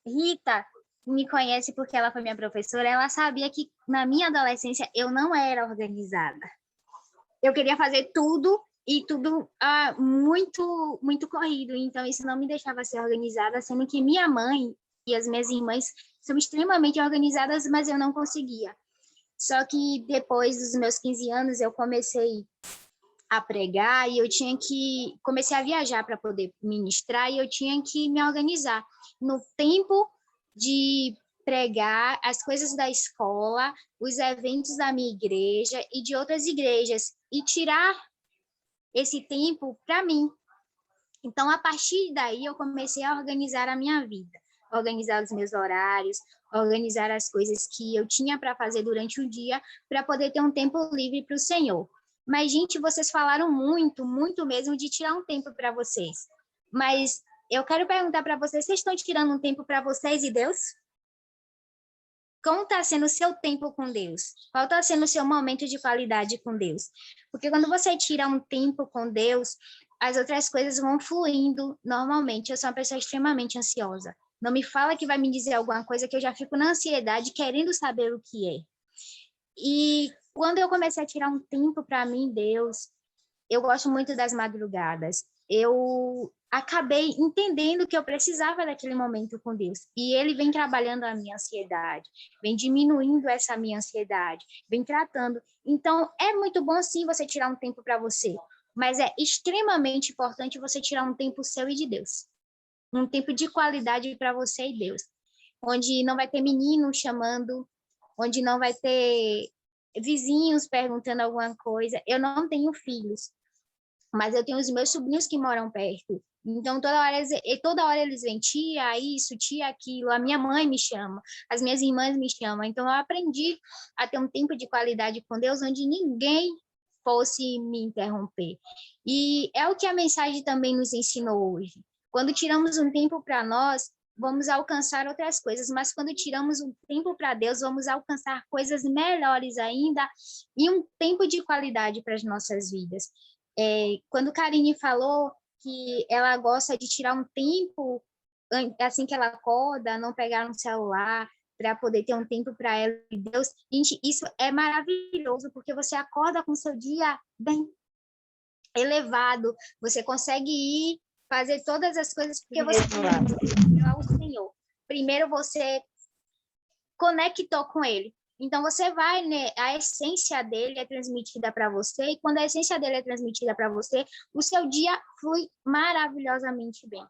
Rita me conhece porque ela foi minha professora, ela sabia que na minha adolescência eu não era organizada. Eu queria fazer tudo e tudo muito, muito corrido, então isso não me deixava ser organizada, sendo que minha mãe e as minhas irmãs são extremamente organizadas, mas eu não conseguia. Só que depois dos meus 15 anos eu comecei a pregar e comecei a viajar para poder ministrar e eu tinha que me organizar. No tempo de pregar, as coisas da escola, os eventos da minha igreja e de outras igrejas, e tirar esse tempo para mim. Então, a partir daí, eu comecei a organizar a minha vida, organizar os meus horários, organizar as coisas que eu tinha para fazer durante o dia, para poder ter um tempo livre para o Senhor. Mas, gente, vocês falaram muito, muito mesmo de tirar um tempo para vocês. Mas eu quero perguntar para vocês estão tirando um tempo para vocês e Deus? Como está sendo o seu tempo com Deus? Qual está sendo o seu momento de qualidade com Deus? Porque quando você tira um tempo com Deus, as outras coisas vão fluindo normalmente. Eu sou uma pessoa extremamente ansiosa. Não me fala que vai me dizer alguma coisa que eu já fico na ansiedade, querendo saber o que é. E quando eu comecei a tirar um tempo para mim, Deus, eu gosto muito das madrugadas. Eu acabei entendendo que eu precisava daquele momento com Deus. E Ele vem trabalhando a minha ansiedade, vem diminuindo essa minha ansiedade, vem tratando. Então, é muito bom, sim, você tirar um tempo para você, mas é extremamente importante você tirar um tempo seu e de Deus. Um tempo de qualidade para você e Deus. Onde não vai ter menino chamando, onde não vai ter vizinhos perguntando alguma coisa. Eu não tenho filhos, mas eu tenho os meus sobrinhos que moram perto. Então, toda hora eles vêm, tia, isso, tia, aquilo. A minha mãe me chama, as minhas irmãs me chamam. Então, eu aprendi a ter um tempo de qualidade com Deus, onde ninguém fosse me interromper. E é o que a mensagem também nos ensinou hoje. Quando tiramos um tempo para nós, vamos alcançar outras coisas, mas quando tiramos um tempo para Deus, vamos alcançar coisas melhores ainda e um tempo de qualidade para as nossas vidas. Quando Karine falou que ela gosta de tirar um tempo assim que ela acorda, não pegar no celular, para poder ter um tempo para ela e Deus, gente, isso é maravilhoso, porque você acorda com o seu dia bem elevado, você consegue ir fazer todas as coisas porque você é o Senhor. Primeiro você conectou com Ele. Então, você vai, né, a essência dele é transmitida para você, e quando a essência dele é transmitida para você, o seu dia flui maravilhosamente bem.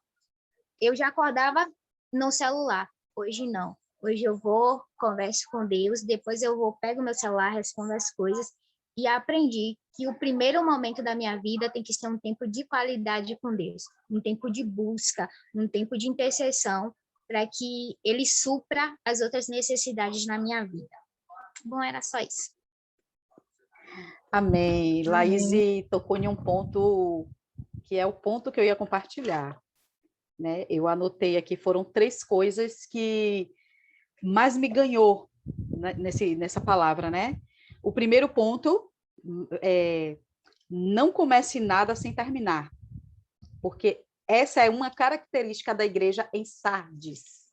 Eu já acordava no celular, hoje não. Hoje eu vou, converso com Deus, depois eu vou, pego meu celular, respondo as coisas, e aprendi que o primeiro momento da minha vida tem que ser um tempo de qualidade com Deus, um tempo de busca, um tempo de intercessão, para que Ele supra as outras necessidades na minha vida. Bom, era só isso. Amém. Laíse tocou em um ponto que é o ponto que eu ia compartilhar, né? Eu anotei aqui, foram 3 coisas que mais me ganhou nessa palavra, né? O primeiro ponto é: não comece nada sem terminar, porque essa é uma característica da igreja em Sardes.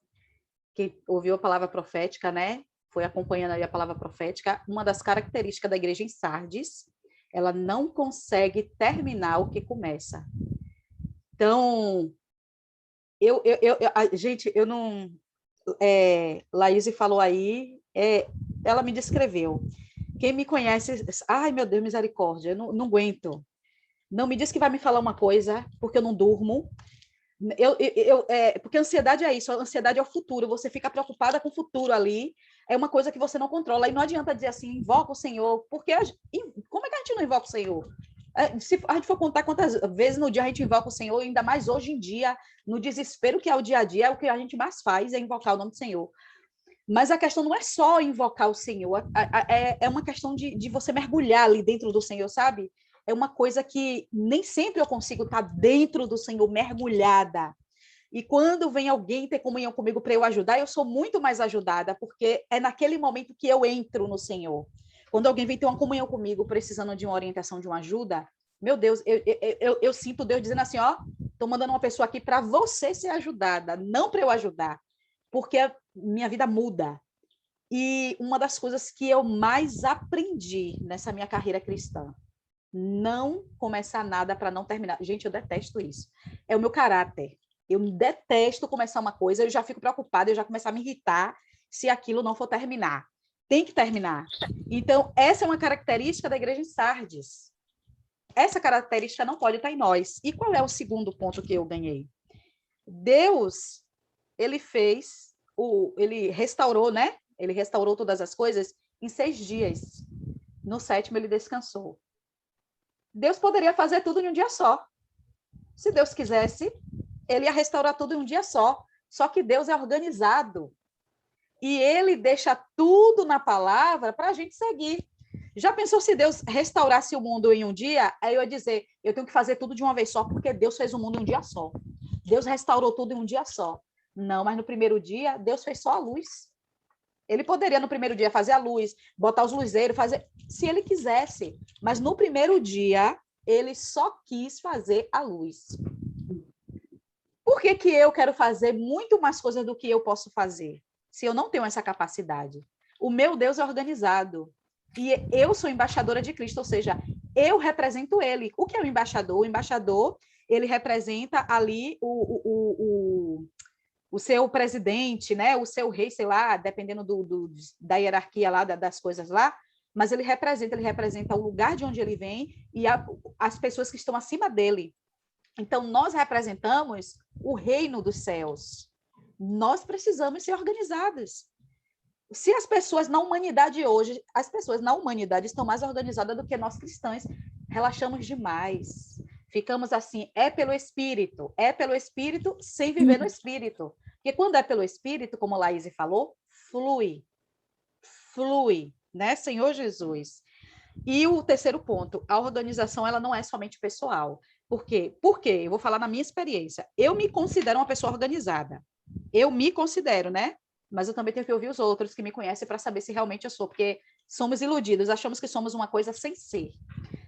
Quem ouviu a palavra profética, né? Foi acompanhando aí a palavra profética, uma das características da igreja em Sardes, ela não consegue terminar o que começa. Então, gente, eu não... Laíse falou aí, ela me descreveu. Quem me conhece, ai meu Deus, misericórdia, eu não aguento. Não me diz que vai me falar uma coisa, porque eu não durmo. Porque a ansiedade é isso, a ansiedade é o futuro, você fica preocupada com o futuro ali, é uma coisa que você não controla, e não adianta dizer assim, invoca o Senhor, porque como é que a gente não invoca o Senhor? Se a gente for contar quantas vezes no dia a gente invoca o Senhor, ainda mais hoje em dia, no desespero que é o dia a dia, é o que a gente mais faz, é invocar o nome do Senhor. Mas a questão não é só invocar o Senhor, é uma questão de você mergulhar ali dentro do Senhor, sabe? É uma coisa que nem sempre eu consigo estar dentro do Senhor, mergulhada. E quando vem alguém ter comunhão comigo para eu ajudar, eu sou muito mais ajudada, porque é naquele momento que eu entro no Senhor. Quando alguém vem ter uma comunhão comigo, precisando de uma orientação, de uma ajuda, meu Deus, eu sinto Deus dizendo assim, ó, estou mandando uma pessoa aqui para você ser ajudada, não para eu ajudar, porque minha vida muda. E uma das coisas que eu mais aprendi nessa minha carreira cristã, não começar nada para não terminar. Gente, eu detesto isso. É o meu caráter. Eu detesto começar uma coisa, eu já fico preocupada, eu já começo a me irritar se aquilo não for terminar. Tem que terminar. Então, essa é uma característica da igreja em Sardes. Essa característica não pode estar em nós. E qual é o segundo ponto que eu ganhei? Deus, ele restaurou, né? Ele restaurou todas as coisas em 6 dias. No 7º, ele descansou. Deus poderia fazer tudo em um dia só. Se Deus quisesse, ele ia restaurar tudo em um dia só. Só que Deus é organizado. E ele deixa tudo na palavra para a gente seguir. Já pensou se Deus restaurasse o mundo em um dia? Aí eu ia dizer, eu tenho que fazer tudo de uma vez só, porque Deus fez o mundo em um dia só. Deus restaurou tudo em um dia só. Não, mas no primeiro dia, Deus fez só a luz. Ele poderia, no primeiro dia, fazer a luz, botar os luzeiros, fazer... se ele quisesse. Mas no primeiro dia, ele só quis fazer a luz. Por que que eu quero fazer muito mais coisas do que eu posso fazer, se eu não tenho essa capacidade? O meu Deus é organizado. E eu sou embaixadora de Cristo, ou seja, eu represento ele. O que é o embaixador? O embaixador, ele representa ali o seu presidente, né? O seu rei, sei lá, dependendo da hierarquia lá, das coisas lá, mas ele representa o lugar de onde ele vem e as pessoas que estão acima dele. Então, nós representamos o reino dos céus. Nós precisamos ser organizadas. Se as pessoas na humanidade hoje, as pessoas na humanidade estão mais organizadas do que nós cristãos, relaxamos demais. Ficamos assim, é pelo Espírito sem viver no Espírito. Porque quando é pelo Espírito, como a Laís falou, flui, né, Senhor Jesus? E o terceiro ponto, a organização, ela não é somente pessoal. Por quê? Porque, eu vou falar na minha experiência, eu me considero uma pessoa organizada. Eu me considero, né? Mas eu também tenho que ouvir os outros que me conhecem para saber se realmente eu sou, porque somos iludidos, achamos que somos uma coisa sem ser.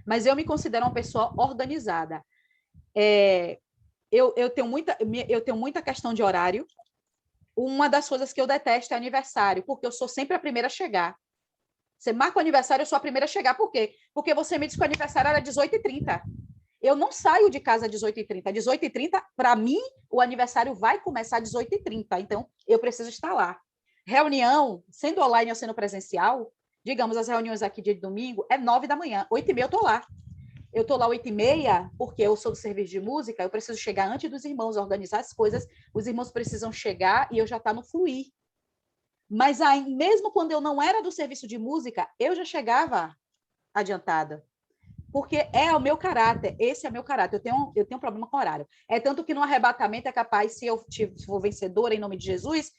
Mas eu me considero uma pessoa organizada. Eu tenho muita questão de horário. Uma das coisas que eu detesto é aniversário, porque eu sou sempre a primeira a chegar. Você marca o aniversário, eu sou a primeira a chegar. Por quê? Porque você me disse que o aniversário era 18h30. Eu não saio de casa às 18h30. 18h30, para mim, o aniversário vai começar às 18h30. Então, eu preciso estar lá. Reunião, sendo online ou sendo presencial, digamos, as reuniões aqui de domingo, é 9 da manhã. 8h30 eu estou lá. Eu estou lá 8h30, porque eu sou do serviço de música, eu preciso chegar antes dos irmãos, organizar as coisas. Os irmãos precisam chegar e eu já estou no fluir. Mas aí, mesmo quando eu não era do serviço de música, eu já chegava adiantada. Porque é o meu caráter, esse é meu caráter, eu tenho um problema com horário. É tanto que no arrebatamento é capaz, se eu for vencedora em nome de Jesus,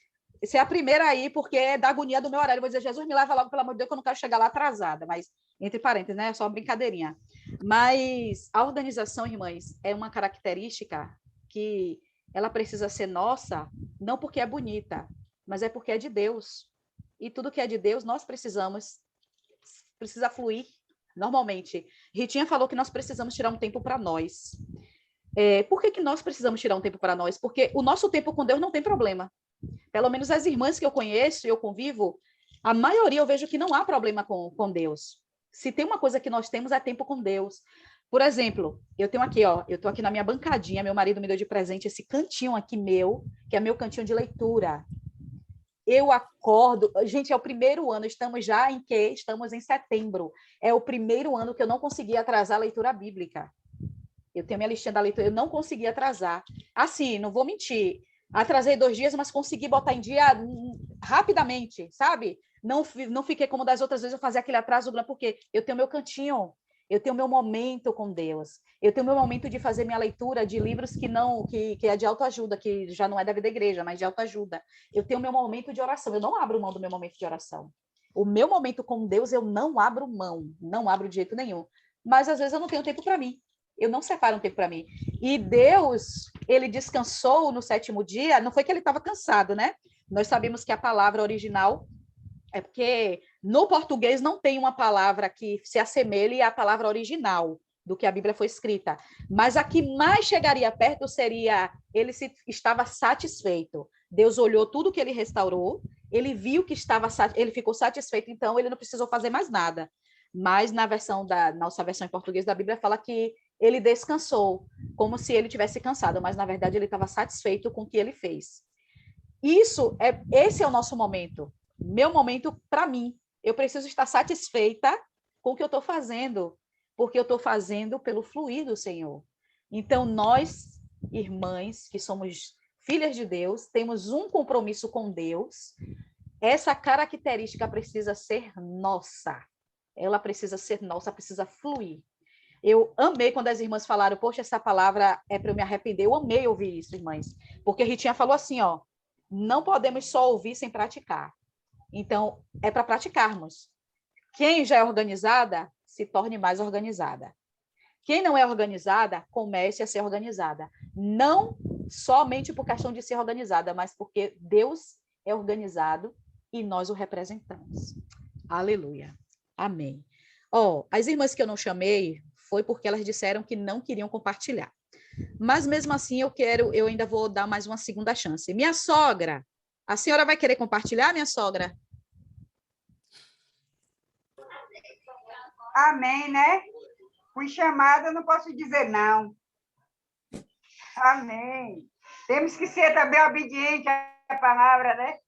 ser a primeira aí, porque é da agonia do meu horário. Eu vou dizer, Jesus, me leva logo, pelo amor de Deus, que eu não quero chegar lá atrasada. Mas, entre parênteses, né? É só uma brincadeirinha. Mas a organização, irmãs, é uma característica que ela precisa ser nossa, não porque é bonita, mas é porque é de Deus. E tudo que é de Deus, nós precisa fluir normalmente. Ritinha falou que nós precisamos tirar um tempo para nós. Por que nós precisamos tirar um tempo para nós? Porque o nosso tempo com Deus não tem problema. Pelo menos as irmãs que eu conheço e eu convivo, a maioria eu vejo que não há problema com Deus. Se tem uma coisa que nós temos, é tempo com Deus. Por exemplo, eu tenho aqui, ó, eu estou aqui na minha bancadinha, meu marido me deu de presente esse cantinho aqui meu, que é meu cantinho de leitura. Eu acordo, gente, é o primeiro ano, estamos já em quê? Estamos em setembro. É o primeiro ano que eu não consegui atrasar a leitura bíblica. Eu tenho minha listinha da leitura, eu não consegui atrasar. Assim, não vou mentir. Atrasei 2 dias, mas consegui botar em dia rapidamente, sabe? Não fiquei como das outras vezes, eu fazia aquele atraso, porque eu tenho meu cantinho, eu tenho meu momento com Deus, eu tenho meu momento de fazer minha leitura de livros que é de autoajuda, que já não é da vida da igreja, mas de autoajuda. Eu tenho meu momento de oração, eu não abro mão do meu momento de oração. O meu momento com Deus, eu não abro mão, não abro de jeito nenhum. Mas às vezes eu não tenho tempo para mim. Eu não separo um tempo para mim. E Deus, ele descansou no 7º dia, não foi que ele estava cansado, né? Nós sabemos que a palavra original é porque no português não tem uma palavra que se assemelhe à palavra original do que a Bíblia foi escrita. Mas a que mais chegaria perto seria estava satisfeito. Deus olhou tudo que ele restaurou, ele viu que ele ficou satisfeito, então ele não precisou fazer mais nada. Mas na nossa versão em português da Bíblia fala que ele descansou, como se ele tivesse cansado, mas na verdade ele estava satisfeito com o que ele fez. Esse é o nosso momento, meu momento para mim. Eu preciso estar satisfeita com o que eu estou fazendo, porque eu estou fazendo pelo fluir do Senhor. Então, nós, irmãs, que somos filhas de Deus, temos um compromisso com Deus. Essa característica precisa ser nossa. Ela precisa ser nossa, precisa fluir. Eu amei quando as irmãs falaram, poxa, essa palavra é para eu me arrepender. Eu amei ouvir isso, irmãs. Porque a Ritinha falou assim, ó, não podemos só ouvir sem praticar. Então, é para praticarmos. Quem já é organizada, se torne mais organizada. Quem não é organizada, comece a ser organizada. Não somente por questão de ser organizada, mas porque Deus é organizado e nós o representamos. Aleluia. Amém. As irmãs que eu não chamei foi porque elas disseram que não queriam compartilhar. Mas mesmo assim eu ainda vou dar mais uma segunda chance. Minha sogra, a senhora vai querer compartilhar, minha sogra? Amém, né? Fui chamada, não posso dizer não. Amém. Temos que ser também obedientes à palavra, né?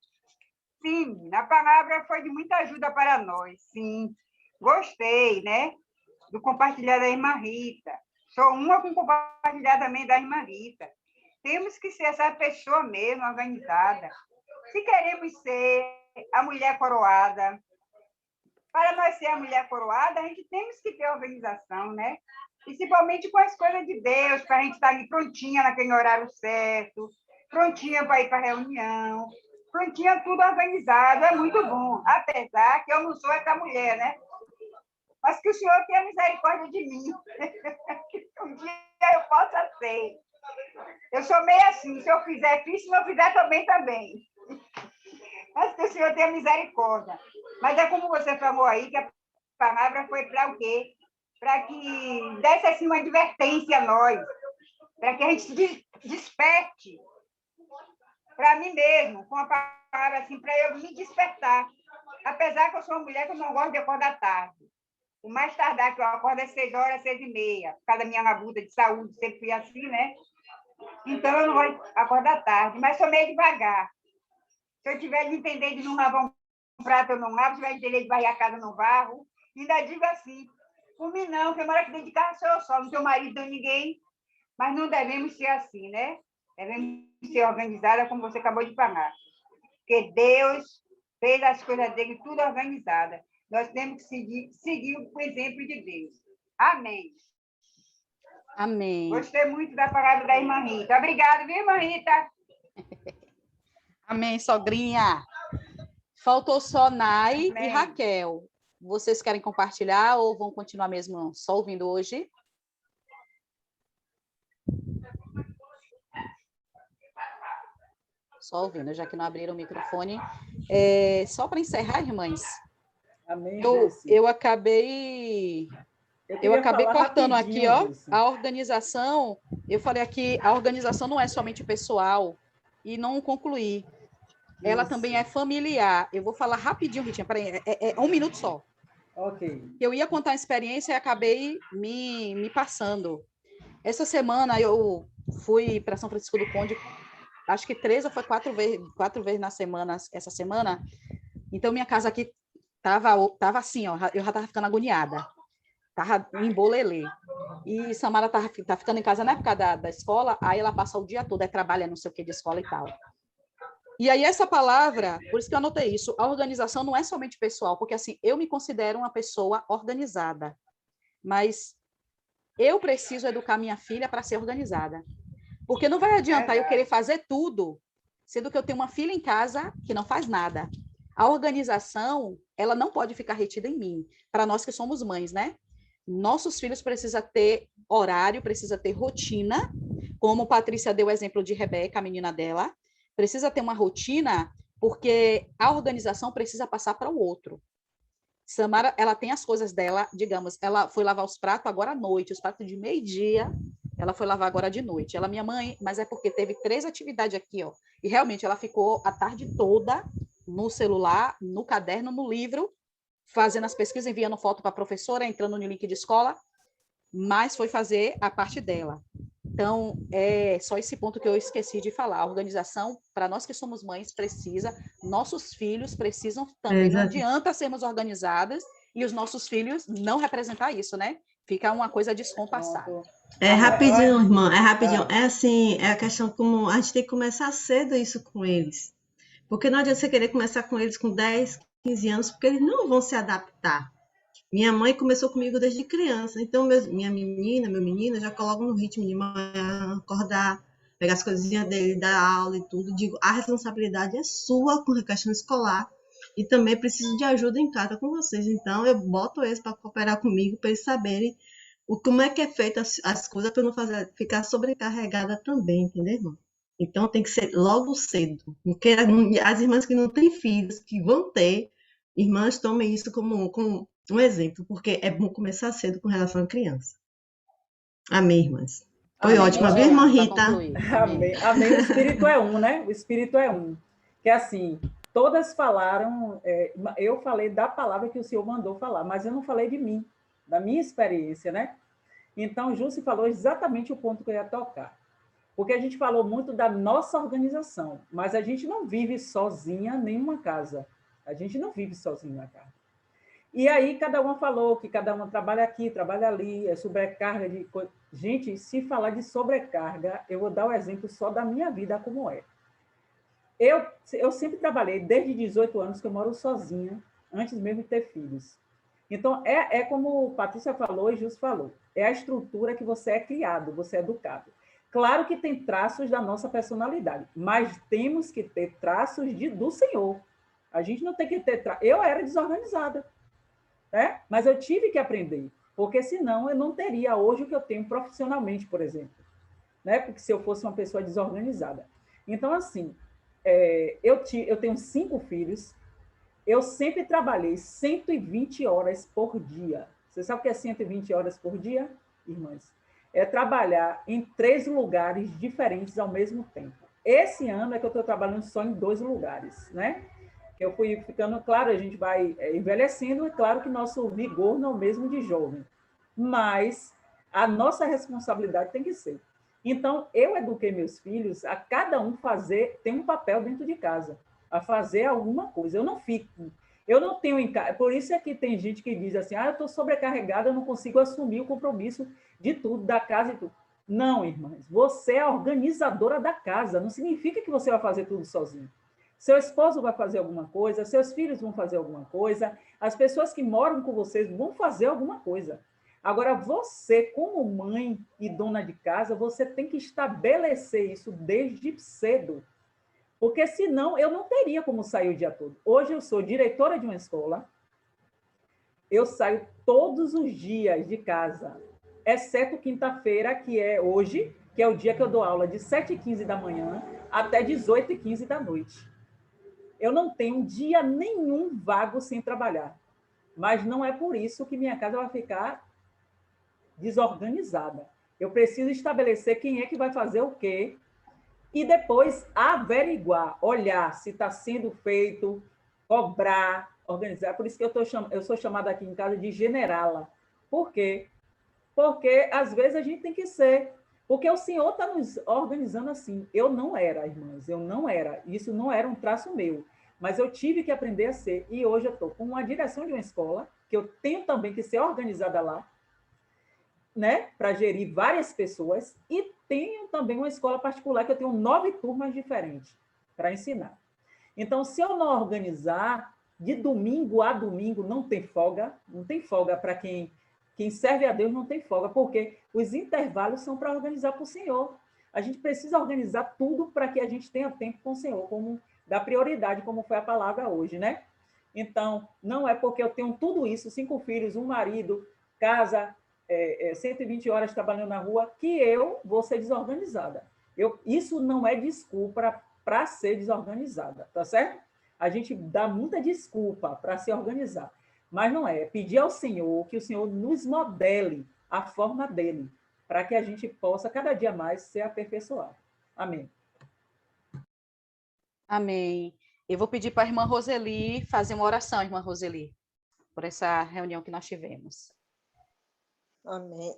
Sim, a palavra foi de muita ajuda para nós, sim. Gostei, né? Do compartilhar da irmã Rita. Sou uma com compartilhar também da irmã Rita. Temos que ser essa pessoa mesmo, organizada. Se queremos ser a mulher coroada, para nós ser a mulher coroada, a gente temos que ter organização, né? Principalmente com as coisas de Deus, para a gente estar ali prontinha naquele horário certo, prontinha para ir para a reunião, prontinha, tudo organizado, é muito bom. Apesar que eu não sou essa mulher, né? Mas que o Senhor tenha misericórdia de mim. Que um dia eu possa ser. Eu sou meio assim, se eu fizer aqui, se não fizer também. Mas que o Senhor tenha misericórdia. Mas é como você falou aí, que a palavra foi para o quê? Para que desse assim, uma advertência a nós, para que a gente se desperte. Para mim mesmo, com a palavra assim, para eu me despertar. Apesar que eu sou uma mulher que eu não gosto de acordar tarde. O mais tardar que eu acordo é 6h, 6h30, por causa da minha labuta de saúde, sempre fui assim, né? Então, eu não vou acordar tarde, mas sou meio devagar. Se eu tiver de entender de não lavar um prato, eu não lavo. Se eu tiver de entender de varrer a casa, eu não varro. Ainda digo assim, por mim não, porque mora aqui dentro de casa sou eu só, não tenho marido, não ninguém. Mas não devemos ser assim, né? Devemos ser organizada, como você acabou de falar. Porque Deus fez as coisas dele tudo organizada. Nós temos que seguir o exemplo de Deus. Amém. Amém. Gostei muito da palavra da irmã Rita. Obrigada, viu, irmã Rita? Amém, sogrinha. Faltou só Nai Amém. E Raquel. Vocês querem compartilhar ou vão continuar mesmo só ouvindo hoje? Só ouvindo, já que não abriram o microfone. Só para encerrar, irmãs. Amém, eu acabei cortando aqui, ó, a organização. Eu falei aqui, a organização não é somente pessoal e não concluí. Ela Isso. também é familiar. Eu vou falar rapidinho, Ritinha, peraí, é 1 minuto só. Ok. Eu ia contar a experiência e acabei me passando. Essa semana eu fui para São Francisco do Conde, acho que 3 ou foi 4 vezes na semana, essa semana. Então, minha casa aqui tava assim, ó, eu já estava ficando agoniada. Tava em bolelê. E Samara tá ficando em casa na época da escola, aí ela passa o dia todo, trabalha não sei o que de escola e tal. E aí essa palavra, por isso que eu anotei isso, a organização não é somente pessoal, porque assim, eu me considero uma pessoa organizada, mas eu preciso educar minha filha para ser organizada. Porque não vai adiantar eu querer fazer tudo, sendo que eu tenho uma filha em casa que não faz nada. A organização, ela não pode ficar retida em mim, para nós que somos mães, né? Nossos filhos precisam ter horário, precisa ter rotina, como Patrícia deu o exemplo de Rebeca, a menina dela, precisa ter uma rotina, porque a organização precisa passar para o outro. Samara, ela tem as coisas dela, digamos, ela foi lavar os pratos agora à noite, os pratos de meio-dia, ela foi lavar agora de noite. Ela, minha mãe, mas é porque teve 3 atividades aqui, ó, e realmente ela ficou a tarde toda no celular, no caderno, no livro, fazendo as pesquisas, enviando foto para a professora, entrando no link de escola, mas foi fazer a parte dela. Então, é só esse ponto que eu esqueci de falar. A organização, para nós que somos mães, precisa, nossos filhos precisam também. Não adianta sermos organizadas e os nossos filhos não representar isso, né? Fica uma coisa descompassada. É rapidinho, irmã, é rapidinho. É assim, é a questão como a gente tem que começar cedo isso com eles. Porque não adianta você querer começar com eles com 10, 15 anos, porque eles não vão se adaptar. Minha mãe começou comigo desde criança, então minha menina, meu menino, eu já coloco no ritmo de manhã, acordar, pegar as coisinhas dele, dar aula e tudo. Digo, a responsabilidade é sua com a questão escolar e também preciso de ajuda em casa com vocês. Então, eu boto eles para cooperar comigo, para eles saberem como é que é feita as coisas, para não ficar sobrecarregada também, entendeu, irmão? Então, tem que ser logo cedo. As irmãs que não têm filhos, que vão ter, irmãs, tomem isso como um exemplo, porque é bom começar cedo com relação à criança. Amém, irmãs? Foi ótima, viu, irmã Rita? Amém. Amém. O Espírito é um, né? O Espírito é um. Que assim, todas falaram, eu falei da palavra que o Senhor mandou falar, mas eu não falei de mim, da minha experiência, né? Então, Jússi falou exatamente o ponto que eu ia tocar. Porque a gente falou muito da nossa organização, mas a gente não vive sozinha em nenhuma casa. A gente não vive sozinho na casa. E aí cada uma falou que cada uma trabalha aqui, trabalha ali, é sobrecarga de coisa. Gente, se falar de sobrecarga, eu vou dar o exemplo só da minha vida como é. Eu sempre trabalhei, desde 18 anos que eu moro sozinha, antes mesmo de ter filhos. Então, é como Patrícia falou e Jus falou, é a estrutura que você é criado, você é educado. Claro que tem traços da nossa personalidade, mas temos que ter traços do Senhor. A gente não tem que ter traços. Eu era desorganizada, né? Mas eu tive que aprender, porque senão eu não teria hoje o que eu tenho profissionalmente, por exemplo, né? Porque se eu fosse uma pessoa desorganizada. Então, assim, eu tenho 5 filhos, eu sempre trabalhei 120 horas por dia. Você sabe o que é 120 horas por dia, irmãs? É trabalhar em 3 lugares diferentes ao mesmo tempo. Esse ano é que eu estou trabalhando só em 2 lugares, né? Eu fui ficando, claro, a gente vai envelhecendo, é claro que nosso vigor não é o mesmo de jovem, mas a nossa responsabilidade tem que ser. Então, eu eduquei meus filhos a cada um ter um papel dentro de casa, a fazer alguma coisa. Eu não tenho em casa. Por isso é que tem gente que diz assim, eu estou sobrecarregada, eu não consigo assumir o compromisso de tudo, da casa e tudo. Não, irmãs, você é a organizadora da casa, não significa que você vai fazer tudo sozinho. Seu esposo vai fazer alguma coisa, seus filhos vão fazer alguma coisa, as pessoas que moram com vocês vão fazer alguma coisa. Agora, você, como mãe e dona de casa, você tem que estabelecer isso desde cedo, porque senão eu não teria como sair o dia todo. Hoje eu sou diretora de uma escola, eu saio todos os dias de casa, exceto quinta-feira, que é hoje, que é o dia que eu dou aula de 7h15 da manhã até 18h15 da noite. Eu não tenho dia nenhum vago sem trabalhar, mas não é por isso que minha casa vai ficar desorganizada. Eu preciso estabelecer quem é que vai fazer o quê e depois averiguar, olhar se está sendo feito, cobrar, organizar. Por isso que eu sou chamada aqui em casa de generala. Por quê? Porque, às vezes, a gente tem que ser. Porque o Senhor está nos organizando assim. Eu não era, irmãs, eu não era. Isso não era um traço meu. Mas eu tive que aprender a ser. E hoje eu estou com uma direção de uma escola, que eu tenho também que ser organizada lá, né, para gerir várias pessoas, e tenho também uma escola particular que eu tenho 9 turmas diferentes para ensinar. Então, se eu não organizar, de domingo a domingo não tem folga para quem serve a Deus, não tem folga, porque os intervalos são para organizar para o Senhor. A gente precisa organizar tudo para que a gente tenha tempo com o Senhor, como dar prioridade, como foi a palavra hoje, né? Então, não é porque eu tenho tudo isso, 5 filhos, um marido, casa, 120 horas trabalhando na rua, que eu vou ser desorganizada. Isso não é desculpa para ser desorganizada, tá certo? A gente dá muita desculpa para se organizar, mas não é. É pedir ao Senhor que o Senhor nos modele a forma dele, para que a gente possa cada dia mais ser aperfeiçoado. Amém. Amém. Eu vou pedir para a irmã Roseli fazer uma oração, irmã Roseli, por essa reunião que nós tivemos. Amém.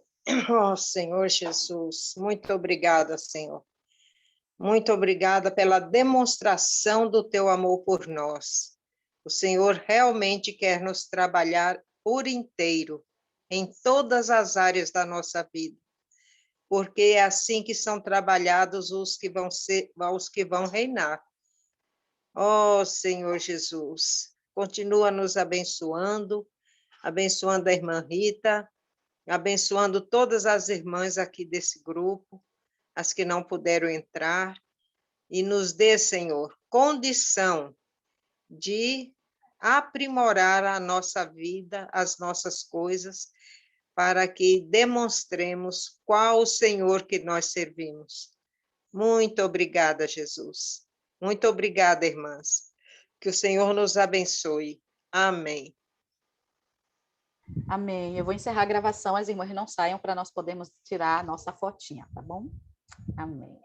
Oh, Senhor Jesus, muito obrigada, Senhor. Muito obrigada pela demonstração do teu amor por nós. O Senhor realmente quer nos trabalhar por inteiro, em todas as áreas da nossa vida, porque é assim que são trabalhados os que vão reinar. Ó Senhor Jesus, continua nos abençoando, abençoando a irmã Rita, abençoando todas as irmãs aqui desse grupo, as que não puderam entrar, e nos dê, Senhor, condição de aprimorar a nossa vida, as nossas coisas, para que demonstremos qual o Senhor que nós servimos. Muito obrigada, Jesus. Muito obrigada, irmãs. Que o Senhor nos abençoe. Amém. Amém. Eu vou encerrar a gravação, as irmãs não saiam para nós podermos tirar a nossa fotinha, tá bom? Amém.